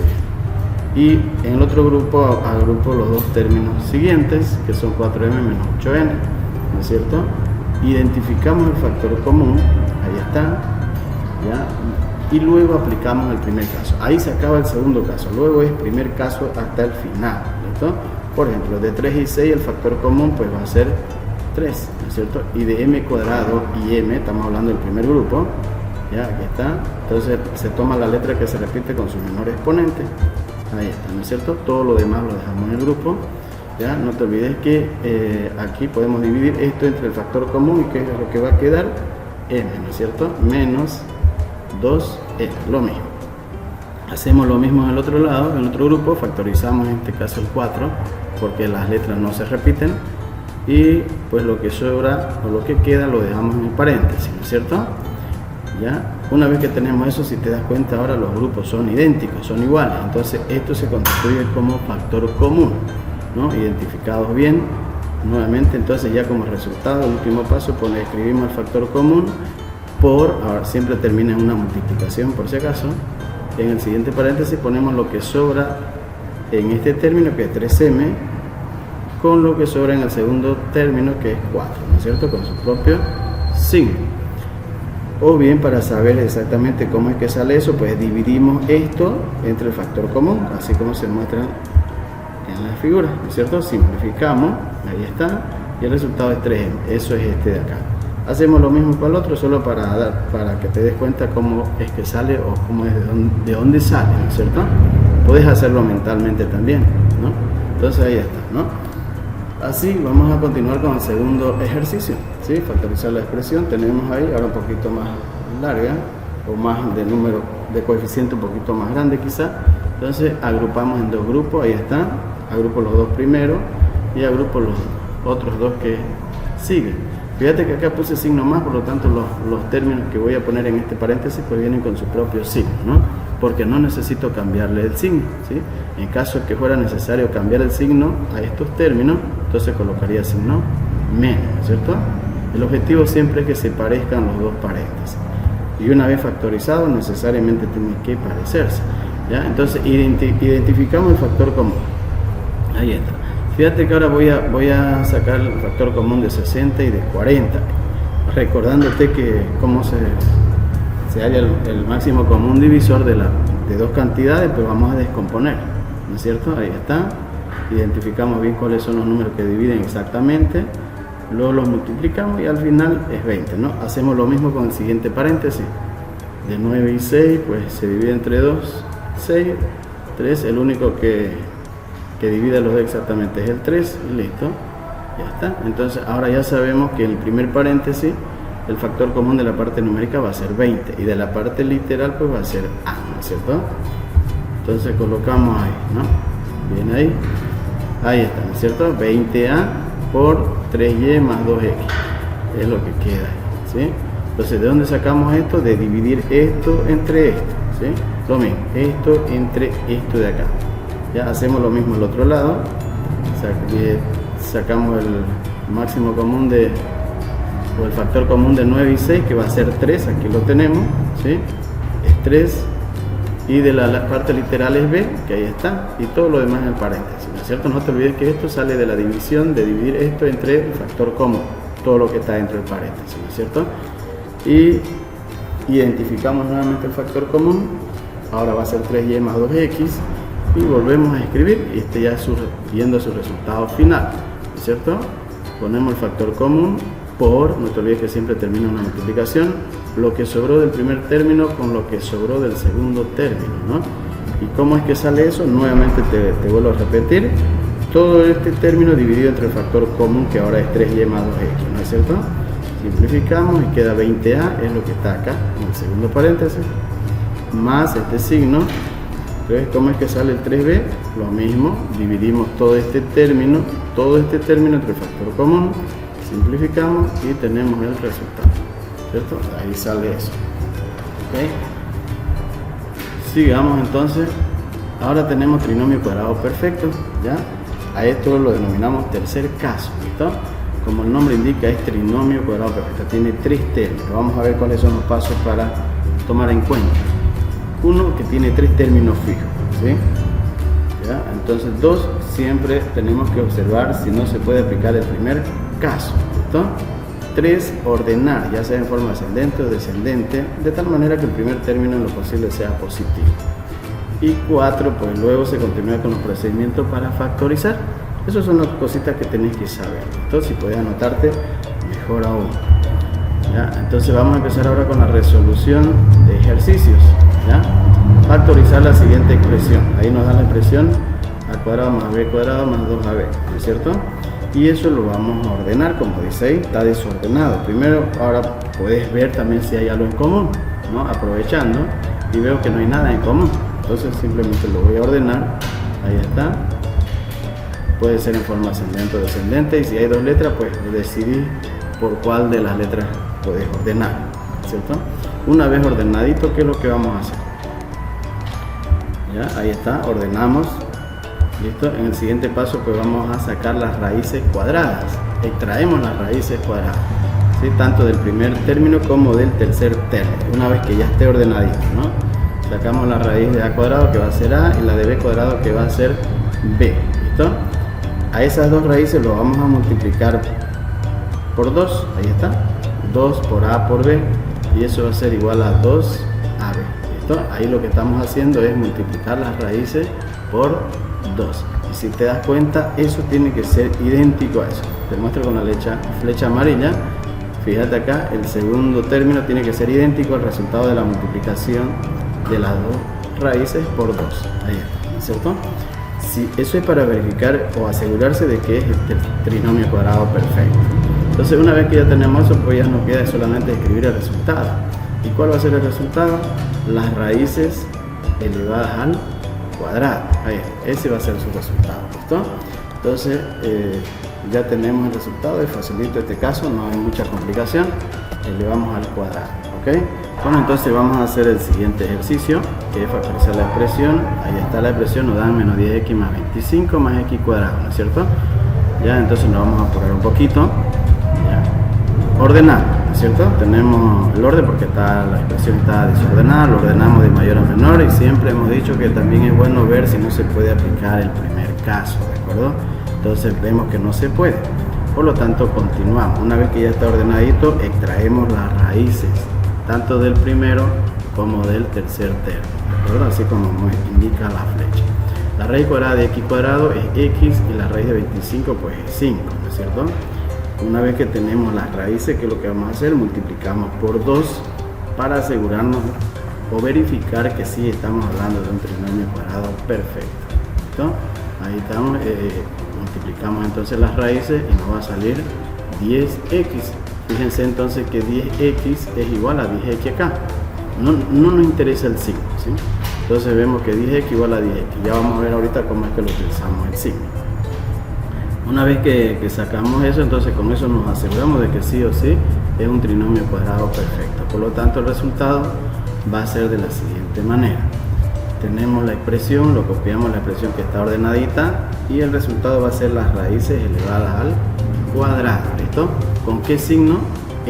[SPEAKER 2] Y en el otro grupo agrupo los 2 términos siguientes, que son 4m menos 8n, ¿no es cierto? Identificamos el factor común, ahí está, ¿ya? Y luego aplicamos el primer caso. Ahí se acaba el segundo caso, luego es primer caso hasta el final, ¿cierto? Por ejemplo, de 3 y 6 el factor común pues va a ser 3, ¿no es cierto? Y de m cuadrado y m, estamos hablando del primer grupo, ya, aquí está. Entonces se toma la letra que se repite con su menor exponente, ahí está, ¿no es cierto? Todo lo demás lo dejamos en el grupo. Ya, no te olvides que aquí podemos dividir esto entre el factor común, y que es lo que va a quedar, m, ¿no es cierto? Menos 2m, lo mismo. Hacemos lo mismo en el otro lado, en el otro grupo, factorizamos en este caso el 4, porque las letras no se repiten, y pues lo que sobra o lo que queda lo dejamos en el paréntesis, ¿no es cierto? Ya, una vez que tenemos eso, si te das cuenta, ahora los grupos son idénticos, son iguales, entonces esto se constituye como factor común, ¿no? Identificados bien, nuevamente. Entonces ya como resultado, el último paso, escribimos el factor común por, ahora siempre termina en una multiplicación por si acaso, en el siguiente paréntesis ponemos lo que sobra en este término, que es 3m, con lo que sobra en el segundo término, que es 4, ¿no es cierto? Con su propio signo. O bien, para saber exactamente cómo es que sale eso, pues dividimos esto entre el factor común, así como se muestra en la figura, ¿no es cierto? Simplificamos, ahí está, y el resultado es 3m, eso es este de acá. Hacemos lo mismo para el otro, solo para que te des cuenta cómo es que sale, o cómo es de dónde sale, ¿no es cierto? Puedes hacerlo mentalmente también, ¿no? Entonces ahí está, ¿no? Así vamos a continuar con el segundo ejercicio, ¿sí? Factorizar la expresión. Tenemos ahí, ahora un poquito más larga, o más de número de coeficiente un poquito más grande quizá. Entonces agrupamos en 2 grupos, ahí está, agrupo los 2 primeros y agrupo los otros 2 que siguen. Fíjate que acá puse signo más, por lo tanto los términos que voy a poner en este paréntesis pues vienen con su propio signo, ¿no? Porque no necesito cambiarle el signo, ¿sí? En caso de que fuera necesario cambiar el signo a estos términos, entonces colocaría signo menos, ¿no es cierto? El objetivo siempre es que se parezcan los 2 paréntesis. Y una vez factorizado, necesariamente tiene que parecerse, ¿ya? Entonces identificamos el factor común. Ahí está. Fíjate que ahora voy a sacar el factor común de 60 y de 40, recordándote que cómo se halla el máximo común divisor de 2 cantidades, pues vamos a descomponer, ¿no es cierto? Ahí está. Identificamos bien cuáles son los números que dividen exactamente, luego los multiplicamos y al final es 20, ¿no? Hacemos lo mismo con el siguiente paréntesis. De 9 y 6, pues se divide entre 2, 6, 3, el único que divide los 2 exactamente es el 3, y listo, ya está. Entonces ahora ya sabemos que en el primer paréntesis el factor común de la parte numérica va a ser 20, y de la parte literal pues va a ser A, ¿no es cierto? Entonces colocamos ahí, ¿no? Bien ahí, ahí está, ¿no es cierto? 20A por 3Y más 2X, es lo que queda ahí, ¿sí? Entonces, ¿de dónde sacamos esto? De dividir esto entre esto, ¿sí? Lo mismo, esto entre esto de acá. Ya hacemos lo mismo al otro lado, sacamos el máximo común o el factor común de 9 y 6, que va a ser 3, aquí lo tenemos, ¿sí? Es 3, y de la parte literal es b, que ahí está, y todo lo demás en el paréntesis, ¿no es cierto? No te olvides que esto sale de la división, de dividir esto entre el factor común, todo lo que está dentro del paréntesis, ¿no es cierto? Y identificamos nuevamente el factor común, ahora va a ser 3y más 2x, y volvemos a escribir, y este ya viendo su resultado final, ¿no es cierto? Ponemos el factor común por, no te olvides que siempre termina una multiplicación, lo que sobró del primer término con lo que sobró del segundo término, ¿no? ¿Y cómo es que sale eso? Nuevamente te vuelvo a repetir, todo este término dividido entre el factor común, que ahora es 3y más 2x, ¿no es cierto? Simplificamos y queda 20a, es lo que está acá en el segundo paréntesis, más este signo. Entonces, ¿cómo es que sale el 3b? Lo mismo, dividimos todo este término entre el factor común, simplificamos y tenemos el resultado, ¿cierto? Ahí sale eso. ¿Okay? Sigamos entonces. Ahora tenemos trinomio cuadrado perfecto, ¿ya? A esto lo denominamos tercer caso, ¿listo? Como el nombre indica, es trinomio cuadrado perfecto, tiene 3 términos. Vamos a ver cuáles son los pasos para tomar en cuenta. Uno, que tiene 3 términos fijos, ¿sí? ¿Ya? Entonces 2, siempre tenemos que observar si no se puede aplicar el primer caso, ¿listo? 3, ordenar, ya sea en forma ascendente o descendente, de tal manera que el primer término en lo posible sea positivo. Y 4, pues luego se continúa con los procedimientos para factorizar. Esas son las cositas que tenéis que saber. Entonces, si puedes anotarte, mejor aún. ¿Ya? Entonces vamos a empezar ahora con la resolución de ejercicios. ¿Ya? Factorizar la siguiente expresión. Ahí nos da la expresión a cuadrado más b cuadrado más 2ab, ¿no es cierto? Y eso lo vamos a ordenar, como dice ahí, está desordenado. Primero, ahora puedes ver también si hay algo en común, ¿no? Aprovechando, y veo que no hay nada en común. Entonces simplemente lo voy a ordenar. Ahí está. Puede ser en forma ascendente o descendente, y si hay 2 letras, pues decidí por cuál de las letras puedes ordenar, ¿cierto? Una vez ordenadito, ¿qué es lo que vamos a hacer? Ya, ahí está, ordenamos. Listo. En el siguiente paso, pues vamos a sacar las raíces cuadradas. Extraemos las raíces cuadradas, ¿sí? Tanto del primer término como del tercer término. Una vez que ya esté ordenadito, ¿no? Sacamos la raíz de a cuadrado, que va a ser a, y la de b cuadrado, que va a ser b. ¿Listo? A esas dos raíces lo vamos a multiplicar por 2, ahí está, 2 por a por b, y eso va a ser igual a 2ab. ¿Listo? Ahí lo que estamos haciendo es multiplicar las raíces por 2. Y si te das cuenta, eso tiene que ser idéntico a eso. Te muestro con la flecha amarilla. Fíjate acá, el segundo término tiene que ser idéntico al resultado de la multiplicación de las dos raíces por 2. Ahí está, ¿cierto? Sí, eso es para verificar o asegurarse de que es el trinomio cuadrado perfecto. Entonces, una vez que ya tenemos eso, pues ya nos queda solamente escribir el resultado. ¿Y cuál va a ser el resultado? Las raíces elevadas al cuadrado. Ahí, ese va a ser su resultado. ¿Listo? Entonces, ya tenemos el resultado. Es facilito este caso, no hay mucha complicación. Elevamos al cuadrado. ¿Ok? Bueno, entonces vamos a hacer el siguiente ejercicio, que es factorizar la expresión. Ahí está la expresión, nos dan menos 10x más 25 más x cuadrado, ¿no es cierto? Ya, entonces nos vamos a apurar un poquito. Ya. Ordenar, ¿no es cierto? Tenemos el orden porque la expresión está desordenada, lo ordenamos de mayor a menor, y siempre hemos dicho que también es bueno ver si no se puede aplicar el primer caso, ¿de acuerdo? Entonces vemos que no se puede, por lo tanto continuamos. Una vez que ya está ordenadito, extraemos las raíces, tanto del primero como del tercer término, ¿de acuerdo? Así como nos indica la flecha. La raíz cuadrada de x cuadrado es x, y la raíz de 25 pues es 5, ¿no es cierto? Una vez que tenemos las raíces, ¿qué es lo que vamos a hacer? Multiplicamos por 2 para asegurarnos o verificar que sí estamos hablando de un trinomio cuadrado perfecto. ¿Listo? Ahí estamos, multiplicamos entonces las raíces y nos va a salir 10x. Fíjense entonces que 10x es igual a 10x acá. No nos interesa el signo, ¿sí? Entonces vemos que 10x igual a 10x. Ya vamos a ver ahorita cómo es que lo utilizamos el signo. Una vez que sacamos eso, entonces con eso nos aseguramos de que sí o sí es un trinomio cuadrado perfecto. Por lo tanto, el resultado va a ser de la siguiente manera. Tenemos la expresión, lo copiamos la expresión que está ordenadita, y el resultado va a ser las raíces elevadas al cuadrado. ¿Listo? ¿Con qué signo?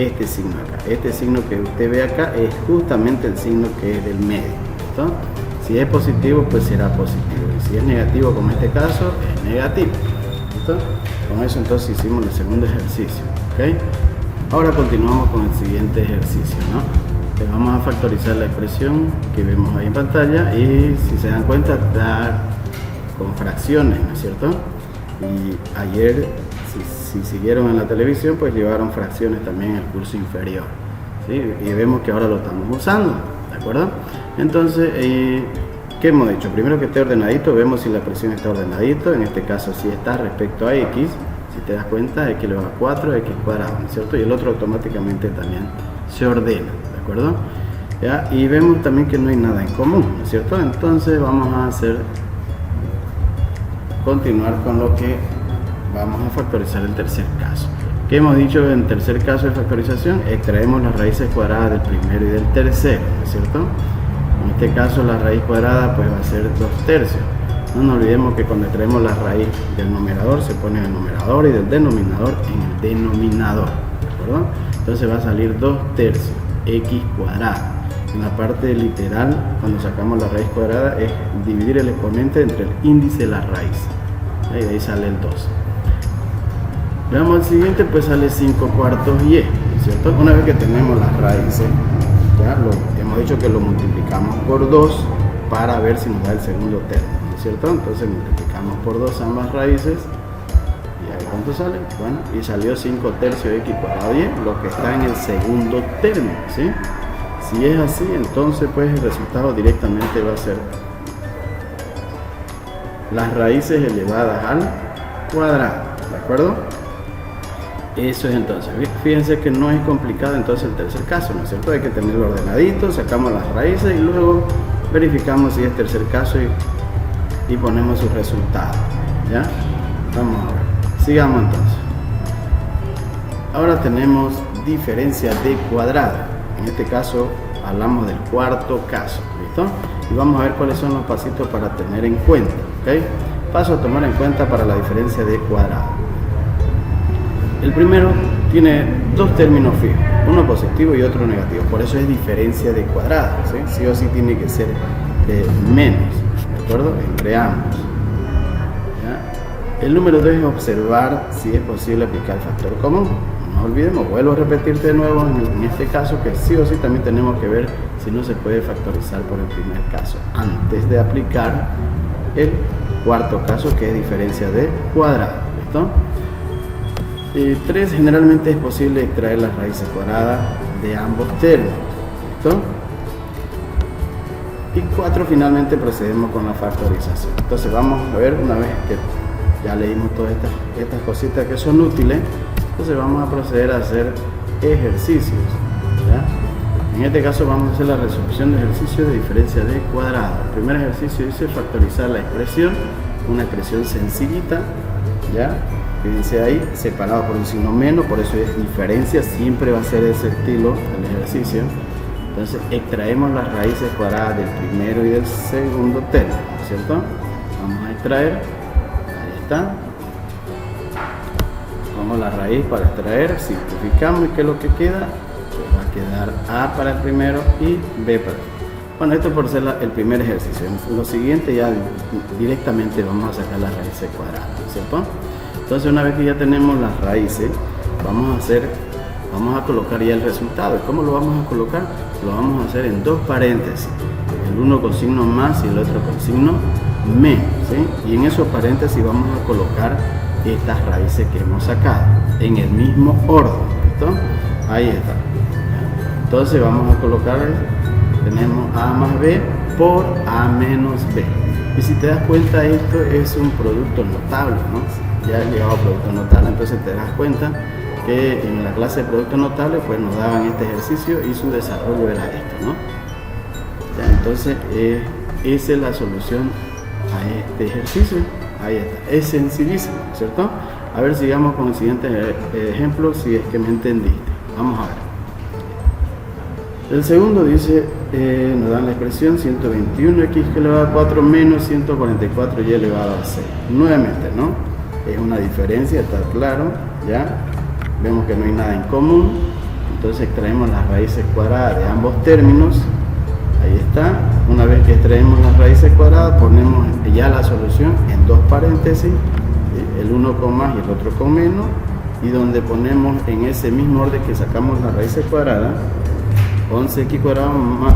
[SPEAKER 2] este signo acá. Este signo que usted ve acá es justamente el signo que es del medio. ¿Listo? Si es positivo, pues será positivo. Y si es negativo, como en este caso, es negativo. ¿Listo? Con eso entonces hicimos el segundo ejercicio. ¿Okay? Ahora continuamos con el siguiente ejercicio, ¿no? Le vamos a factorizar la expresión que vemos ahí en pantalla y si se dan cuenta está con fracciones, ¿no es cierto? Y ayer, si siguieron en la televisión, pues llevaron fracciones también en el curso inferior, ¿sí? Y vemos que ahora lo estamos usando, ¿de acuerdo? Entonces, ¿qué hemos dicho? Primero que esté ordenadito, vemos si la expresión está ordenadito, en este caso si está respecto a x, si te das cuenta, x elevado a 4, x cuadrado, ¿no es cierto? Y el otro automáticamente también se ordena, ¿de acuerdo? ¿Ya? Y vemos también que no hay nada en común, ¿no es cierto? Entonces vamos a continuar con lo que vamos a factorizar el tercer caso. ¿Qué hemos dicho en tercer caso de factorización? Extraemos las raíces cuadradas del primero y del tercero, ¿no es cierto? En este caso la raíz cuadrada pues va a ser 2/3. No nos olvidemos que cuando extraemos la raíz del numerador se pone en el numerador y del denominador en el denominador, ¿de acuerdo? Entonces va a salir 2/3 x cuadrado. En la parte literal, cuando sacamos la raíz cuadrada, es dividir el exponente entre el índice de la raíz. Y de ahí sale el 2. Veamos el siguiente, pues sale 5/4 y, ¿cierto? Una vez que tenemos las raíces, ya hemos dicho que lo multiplicamos por 2 para ver si nos da el segundo término, ¿no es cierto? Entonces multiplicamos por 2 ambas raíces. ¿Y a ver cuánto sale? Bueno, y salió 5/3 x cuadrado y, lo que está en el segundo término, ¿sí? Si es así, entonces pues el resultado directamente va a ser las raíces elevadas al cuadrado, ¿de acuerdo? Eso es entonces, fíjense que no es complicado entonces el tercer caso, ¿no es cierto? Hay que tenerlo ordenadito, sacamos las raíces y luego verificamos si es tercer caso y ponemos su resultado, ¿ya? Vamos a ver, sigamos entonces. Ahora tenemos diferencia de cuadrado. En este caso hablamos del cuarto caso, ¿listo? Y vamos a ver cuáles son los pasitos para tener en cuenta, ¿ok? Paso a tomar en cuenta para la diferencia de cuadrado. El primero tiene dos términos fijos, uno positivo y otro negativo, por eso es diferencia de cuadrado, ¿sí? Sí o sí tiene que ser menos, ¿de acuerdo? Entre ambos. ¿Ya? El número 2 es observar si es posible aplicar el factor común. No olvidemos, vuelvo a repetirte de nuevo en este caso que sí o sí también tenemos que ver si no se puede factorizar por el primer caso antes de aplicar el cuarto caso, que es diferencia de cuadrado, ¿listo? 3, generalmente es posible extraer las raíces cuadradas de ambos términos, ¿listo? Y 4, finalmente procedemos con la factorización. Entonces vamos a ver, una vez que ya leímos todas estas cositas que son útiles, entonces vamos a proceder a hacer ejercicios, ¿ya? En este caso vamos a hacer la resolución de ejercicios de diferencia de cuadrado. El primer ejercicio dice factorizar la expresión, una expresión sencillita, ¿ya? Fíjense ahí, separado por un signo menos, por eso es diferencia, siempre va a ser ese estilo del ejercicio. Entonces extraemos las raíces cuadradas del primero y del segundo término, ¿cierto? Vamos a extraer, ahí está. Tomamos la raíz para extraer, simplificamos y ¿qué es lo que queda? Pues va a quedar A para el primero y B para el segundo. Bueno, esto por ser el primer ejercicio. En lo siguiente ya directamente vamos a sacar las raíces cuadradas, ¿cierto? Entonces una vez que ya tenemos las raíces, vamos a colocar ya el resultado. ¿Y cómo lo vamos a colocar? Lo vamos a hacer en dos paréntesis, el uno con signo más y el otro con signo menos, ¿sí? Y en esos paréntesis vamos a colocar estas raíces que hemos sacado en el mismo orden, ¿listo? Ahí está. Entonces vamos a colocar, tenemos A más B por A menos B. Y si te das cuenta, esto es un producto notable, ¿no? Ya he llegado a producto notable, entonces te das cuenta que en la clase de producto notable pues nos daban este ejercicio y su desarrollo era esto, ¿no? Ya, entonces esa es la solución a este ejercicio. Ahí está, es sencillísimo, ¿cierto? A ver, sigamos con el siguiente ejemplo, si es que me entendiste. Vamos a ver. El segundo dice, nos dan la expresión 121x elevado a 4 menos 144y elevado a 6. Nuevamente, ¿no? Es una diferencia, está claro, ¿ya? Vemos que no hay nada en común, Entonces extraemos las raíces cuadradas de ambos términos. Ahí está. Una vez que extraemos las raíces cuadradas, ponemos ya la solución en dos paréntesis, el uno con más y el otro con menos, y donde ponemos en ese mismo orden que sacamos las raíces cuadradas, 11x cuadrado más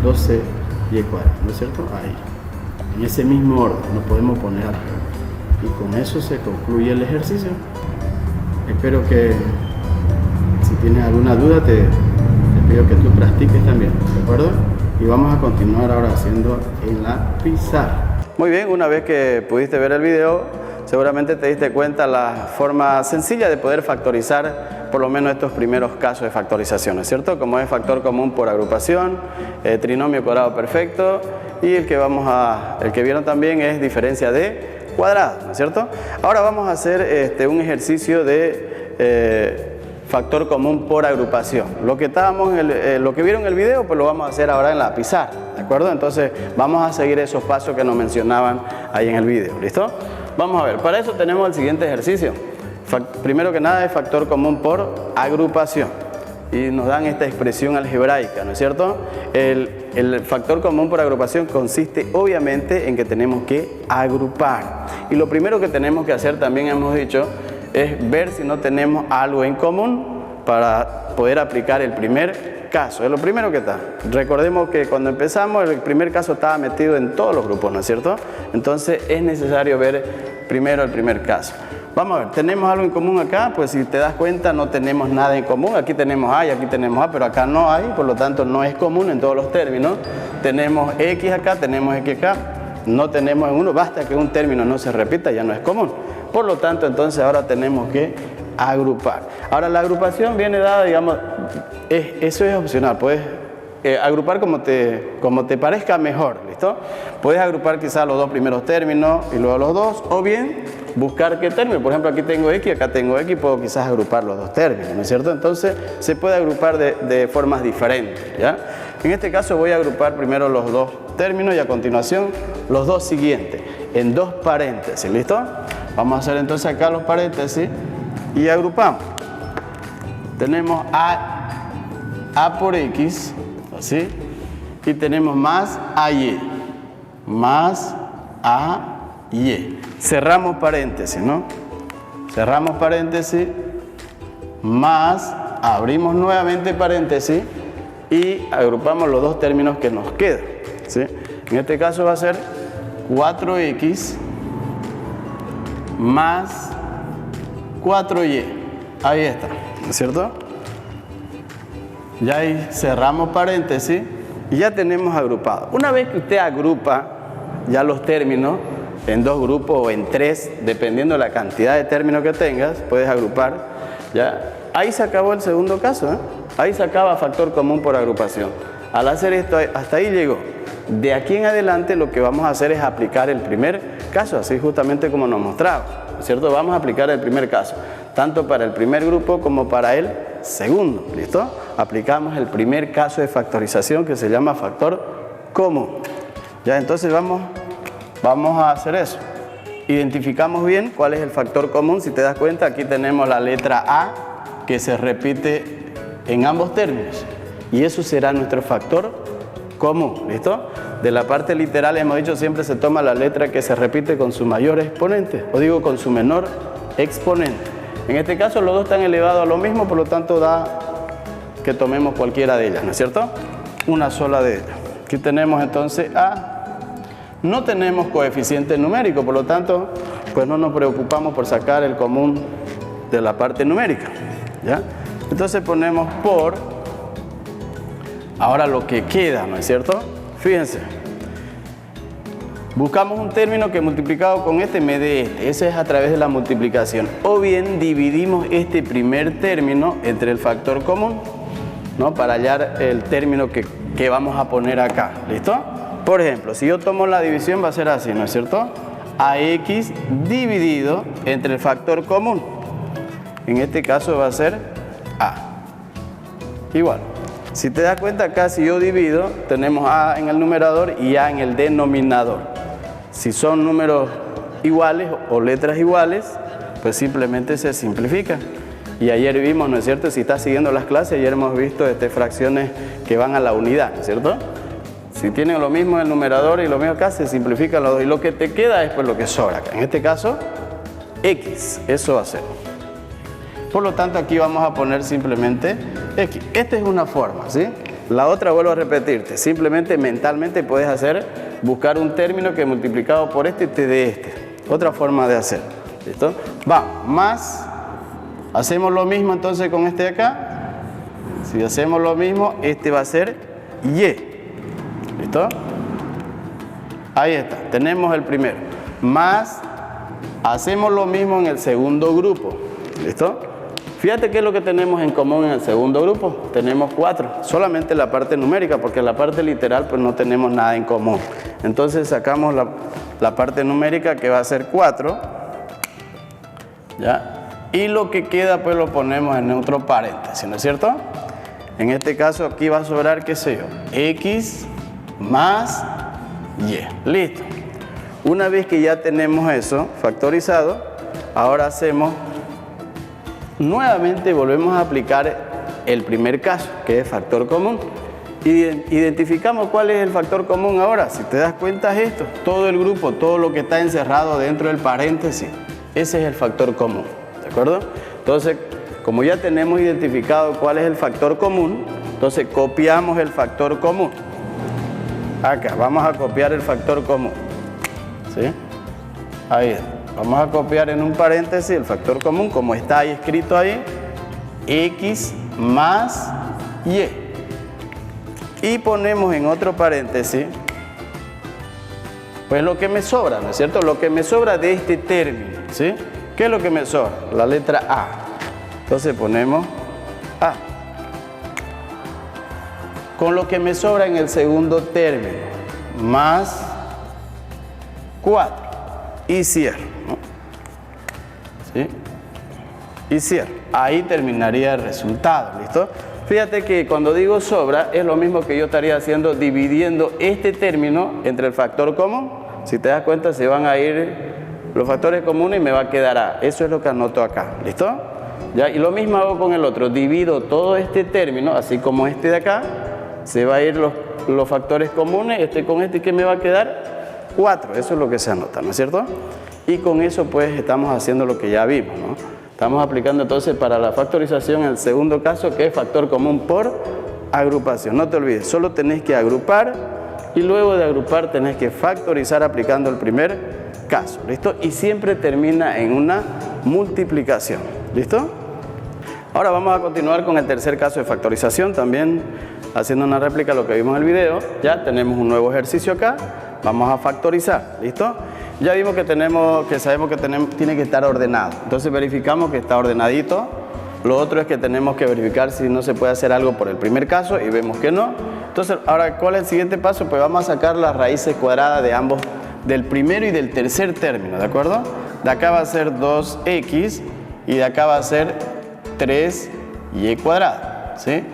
[SPEAKER 2] 12y cuadrado, ¿no es cierto? Ahí, en ese mismo orden, no podemos poner al revés. Y con eso se concluye el ejercicio. Espero que, si tienes alguna duda, te pido que tú practiques también, ¿de acuerdo? Y vamos a continuar ahora haciendo en la pizarra. Muy bien, una vez que pudiste ver el video, seguramente te diste cuenta la forma sencilla de poder factorizar por lo menos estos primeros casos de factorización, ¿cierto? Como es factor común por agrupación, trinomio cuadrado perfecto, y el que vieron también es diferencia de cuadrado, ¿no es cierto? Ahora vamos a hacer un ejercicio de factor común por agrupación. Lo que vieron en el video, pues lo vamos a hacer ahora en la pizarra, ¿de acuerdo? Entonces vamos a seguir esos pasos que nos mencionaban ahí en el video, ¿listo? Vamos a ver, para eso tenemos el siguiente ejercicio. Primero que nada es factor común por agrupación. Y nos dan esta expresión algebraica, ¿no es cierto? El factor común por agrupación consiste obviamente en que tenemos que agrupar. Y lo primero que tenemos que hacer, también hemos dicho, es ver si no tenemos algo en común para poder aplicar el primer caso. Es lo primero que está. Recordemos que cuando empezamos el primer caso estaba metido en todos los grupos, ¿no es cierto? Entonces es necesario ver primero el primer caso. Vamos a ver, ¿tenemos algo en común acá? Pues si te das cuenta no tenemos nada en común. Aquí tenemos A y aquí tenemos A, pero acá no hay, por lo tanto no es común en todos los términos. Tenemos X acá, tenemos X acá, no tenemos en uno, basta que un término no se repita, ya no es común. Por lo tanto, entonces ahora tenemos que agrupar. Ahora la agrupación viene dada, digamos, eso es opcional, puedes agrupar como te parezca mejor, ¿listo? Puedes agrupar quizás los dos primeros términos y luego los dos, o bien buscar qué término. Por ejemplo, aquí tengo X, acá tengo X, puedo quizás agrupar los dos términos, ¿no es cierto? Entonces se puede agrupar de formas diferentes, ¿ya? En este caso voy a agrupar primero los dos términos y a continuación los dos siguientes, en dos paréntesis, ¿listo? Vamos a hacer entonces acá los paréntesis y agrupamos. Tenemos A por X, así, y tenemos más AY, más AY. Cerramos paréntesis, ¿no? Cerramos paréntesis, más, abrimos nuevamente paréntesis y agrupamos los dos términos que nos quedan, ¿sí? En este caso va a ser 4X más 4Y. Ahí está, ¿no es cierto? Ya ahí cerramos paréntesis y ya tenemos agrupado. Una vez que usted agrupa ya los términos en dos grupos o en tres, dependiendo de la cantidad de términos que tengas, puedes agrupar, ¿ya? Ahí se acabó el segundo caso, ¿eh? Ahí se acaba factor común por agrupación. Al hacer esto, hasta ahí llegó. De aquí en adelante lo que vamos a hacer es aplicar el primer caso, así justamente como nos mostraba, ¿cierto? Vamos a aplicar el primer caso, tanto para el primer grupo como para el segundo, ¿listo? Aplicamos el primer caso de factorización que se llama factor común. Ya, entonces vamos a hacer eso. Identificamos bien cuál es el factor común. Si te das cuenta, aquí tenemos la letra A que se repite en ambos términos y eso será nuestro factor común, ¿listo? De la parte literal hemos dicho siempre se toma la letra que se repite con su mayor exponente, o digo con su menor exponente. En este caso los dos están elevados a lo mismo, por lo tanto da que tomemos cualquiera de ellas, ¿no es cierto? Una sola de ellas. Aquí tenemos entonces A. No tenemos coeficiente numérico, por lo tanto, pues no nos preocupamos por sacar el común de la parte numérica, ¿ya? Entonces ponemos por, ahora lo que queda, ¿no es cierto? Fíjense, buscamos un término que multiplicado con este me dé este, ese es a través de la multiplicación, o bien dividimos este primer término entre el factor común, ¿no? Para hallar el término que vamos a poner acá, ¿listo? Por ejemplo, si yo tomo la división va a ser así, ¿no es cierto? AX dividido entre el factor común. En este caso va a ser A. Igual. Si te das cuenta acá, si yo divido, tenemos A en el numerador y A en el denominador. Si son números iguales o letras iguales, pues simplemente se simplifica. Y ayer vimos, ¿no es cierto? Si estás siguiendo las clases, ayer hemos visto fracciones que van a la unidad, ¿no es cierto? Si tienen lo mismo en el numerador y lo mismo acá, se simplifican los dos. Y lo que te queda es pues lo que sobra acá. En este caso, X. Eso va a ser. Por lo tanto, aquí vamos a poner simplemente X. Esta es una forma, ¿sí? La otra, vuelvo a repetirte, simplemente mentalmente puedes buscar un término que multiplicado por este te dé este. Otra forma de hacer. ¿Listo? Va, más. Hacemos lo mismo entonces con este de acá. Si hacemos lo mismo, este va a ser Y. ¿Listo? Ahí está, tenemos el primero. Más, hacemos lo mismo en el segundo grupo. ¿Listo? Fíjate qué es lo que tenemos en común en el segundo grupo. Tenemos 4, solamente la parte numérica, porque en la parte literal pues no tenemos nada en común. Entonces sacamos la parte numérica que va a ser 4. ¿Ya? Y lo que queda pues lo ponemos en otro paréntesis, ¿no es cierto? En este caso aquí va a sobrar, qué sé yo, X más Y. Listo. Una vez que ya tenemos eso factorizado, ahora hacemos... Nuevamente volvemos a aplicar el primer caso, que es factor común. Identificamos cuál es el factor común ahora. Si te das cuenta es esto, todo el grupo, todo lo que está encerrado dentro del paréntesis, ese es el factor común, ¿de acuerdo? Entonces, como ya tenemos identificado cuál es el factor común, entonces copiamos el factor común. Acá, vamos a copiar el factor común, ¿sí? Ahí está. Vamos a copiar en un paréntesis el factor común, como está ahí escrito ahí, X más Y. Y ponemos en otro paréntesis, pues lo que me sobra, ¿no es cierto? Lo que me sobra de este término, ¿sí? ¿Qué es lo que me sobra? La letra A. Entonces ponemos A. Con lo que me sobra en el segundo término, más 4. Y cierro, ¿no? ¿Sí? Y cierro. Ahí terminaría el resultado, ¿listo? Fíjate que cuando digo sobra es lo mismo que yo estaría haciendo dividiendo este término entre el factor común. Si te das cuenta se van a ir los factores comunes y me va a quedar A. Eso es lo que anoto acá, ¿listo? ¿Ya? Y lo mismo hago con el otro. Divido todo este término, así como este de acá, se va a ir los factores comunes, este con este, ¿qué me va a quedar? 4, eso es lo que se anota, ¿no es cierto? Y con eso pues estamos haciendo lo que ya vimos, ¿no? Estamos aplicando entonces para la factorización el segundo caso, que es factor común por agrupación. No te olvides, solo tenés que agrupar y luego de agrupar tenés que factorizar aplicando el primer caso, ¿listo? Y siempre termina en una multiplicación, ¿listo? Ahora vamos a continuar con el tercer caso de factorización, también haciendo una réplica a lo que vimos en el video. Ya tenemos un nuevo ejercicio acá. Vamos a factorizar, ¿listo? Ya vimos que sabemos que tiene que estar ordenado. Entonces verificamos que está ordenadito. Lo otro es que tenemos que verificar si no se puede hacer algo por el primer caso y vemos que no. Entonces, ahora, ¿cuál es el siguiente paso? Pues vamos a sacar las raíces cuadradas de ambos, del primero y del tercer término, ¿de acuerdo? De acá va a ser 2x y de acá va a ser 3y cuadrado, ¿sí?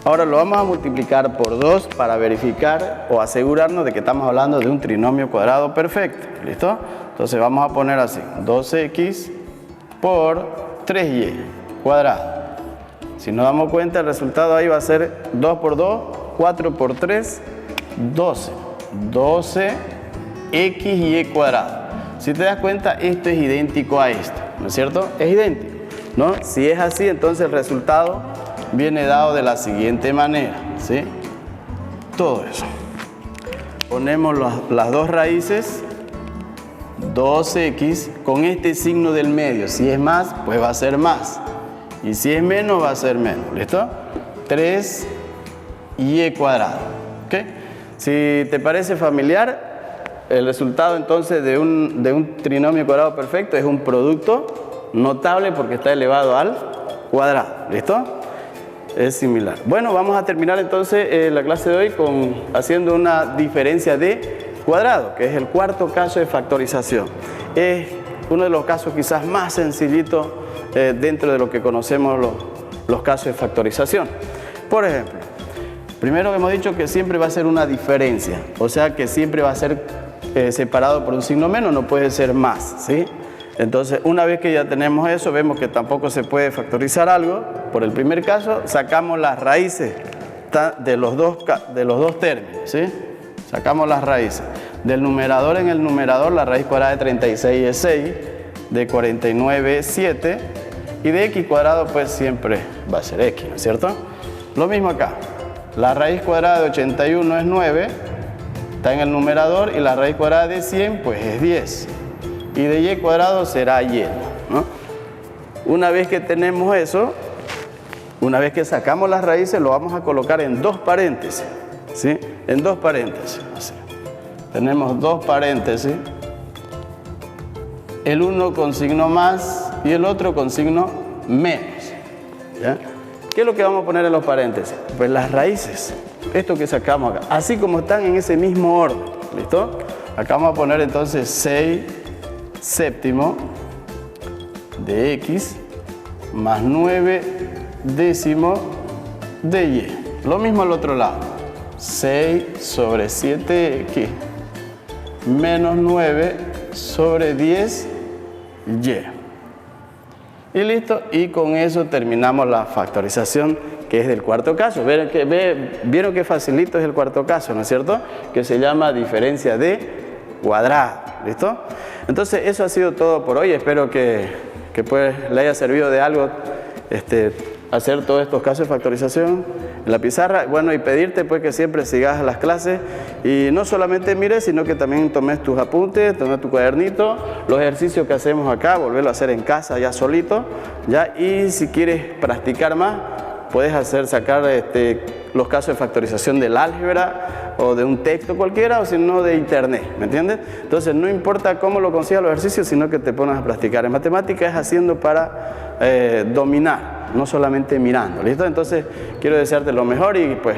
[SPEAKER 2] Ahora lo vamos a multiplicar por 2 para verificar o asegurarnos de que estamos hablando de un trinomio cuadrado perfecto. ¿Listo? Entonces vamos a poner así, 2x por 3y cuadrado. Si nos damos cuenta, el resultado ahí va a ser 2 por 2, 4 por 3, 12. 12xy cuadrado. Si te das cuenta, esto es idéntico a esto, ¿no es cierto? Es idéntico, ¿no? Si es así, entonces el resultado viene dado de la siguiente manera, ¿sí? Todo eso. Ponemos las dos raíces, 2x, con este signo del medio. Si es más, pues va a ser más. Y si es menos, va a ser menos. ¿Listo? 3y cuadrado. ¿Ok? Si te parece familiar, el resultado entonces de un trinomio cuadrado perfecto es un producto notable porque está elevado al cuadrado. ¿Listo? Es similar. Bueno, vamos a terminar entonces la clase de hoy haciendo una diferencia de cuadrado, que es el cuarto caso de factorización. Es uno de los casos quizás más sencillitos dentro de lo que conocemos los casos de factorización. Por ejemplo, primero hemos dicho que siempre va a ser una diferencia, o sea que siempre va a ser separado por un signo menos, no puede ser más, ¿sí? Entonces, una vez que ya tenemos eso, vemos que tampoco se puede factorizar algo. Por el primer caso, sacamos las raíces de los dos términos, ¿sí? Sacamos las raíces. Del numerador en el numerador, la raíz cuadrada de 36 es 6, de 49 es 7, y de x cuadrado pues siempre va a ser x, ¿no es cierto? Lo mismo acá. La raíz cuadrada de 81 es 9, está en el numerador, y la raíz cuadrada de 100 pues es 10. Y de y cuadrado será y, ¿no? Una vez que tenemos eso, una vez que sacamos las raíces, lo vamos a colocar en dos paréntesis, ¿sí? En dos paréntesis. Así. Tenemos dos paréntesis, el uno con signo más y el otro con signo menos, ¿ya? ¿Qué es lo que vamos a poner en los paréntesis? Pues las raíces, esto que sacamos acá, así como están en ese mismo orden, ¿listo? Acá vamos a poner entonces 6 séptimo de x más 9 décimo de y. Lo mismo al otro lado, 6 sobre 7x menos 9 sobre 10y. Y listo, y con eso terminamos la factorización, que es del cuarto caso. ¿Vieron que facilito es el cuarto caso, no es cierto? Que se llama diferencia de cuadrado, ¿listo? Entonces eso ha sido todo por hoy. Espero que pues le haya servido de algo hacer todos estos casos de factorización en la pizarra. Bueno, y pedirte pues que siempre sigas las clases y no solamente mires, sino que también tomes tus apuntes, tomes tu cuadernito, los ejercicios que hacemos acá, volverlo a hacer en casa ya solito, ¿ya? Y si quieres practicar más, puedes sacar los casos de factorización del álgebra o de un texto cualquiera, o si no de internet, ¿me entiendes? Entonces no importa cómo lo consigas los ejercicios, sino que te pones a practicar. En matemática es haciendo para dominar, no solamente mirando, ¿listo? Entonces quiero desearte lo mejor y pues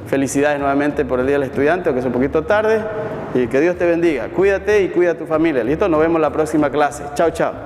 [SPEAKER 2] felicidades nuevamente por el Día del Estudiante, aunque es un poquito tarde, y que Dios te bendiga. Cuídate y cuida a tu familia, ¿listo? Nos vemos en la próxima clase. Chao, chao.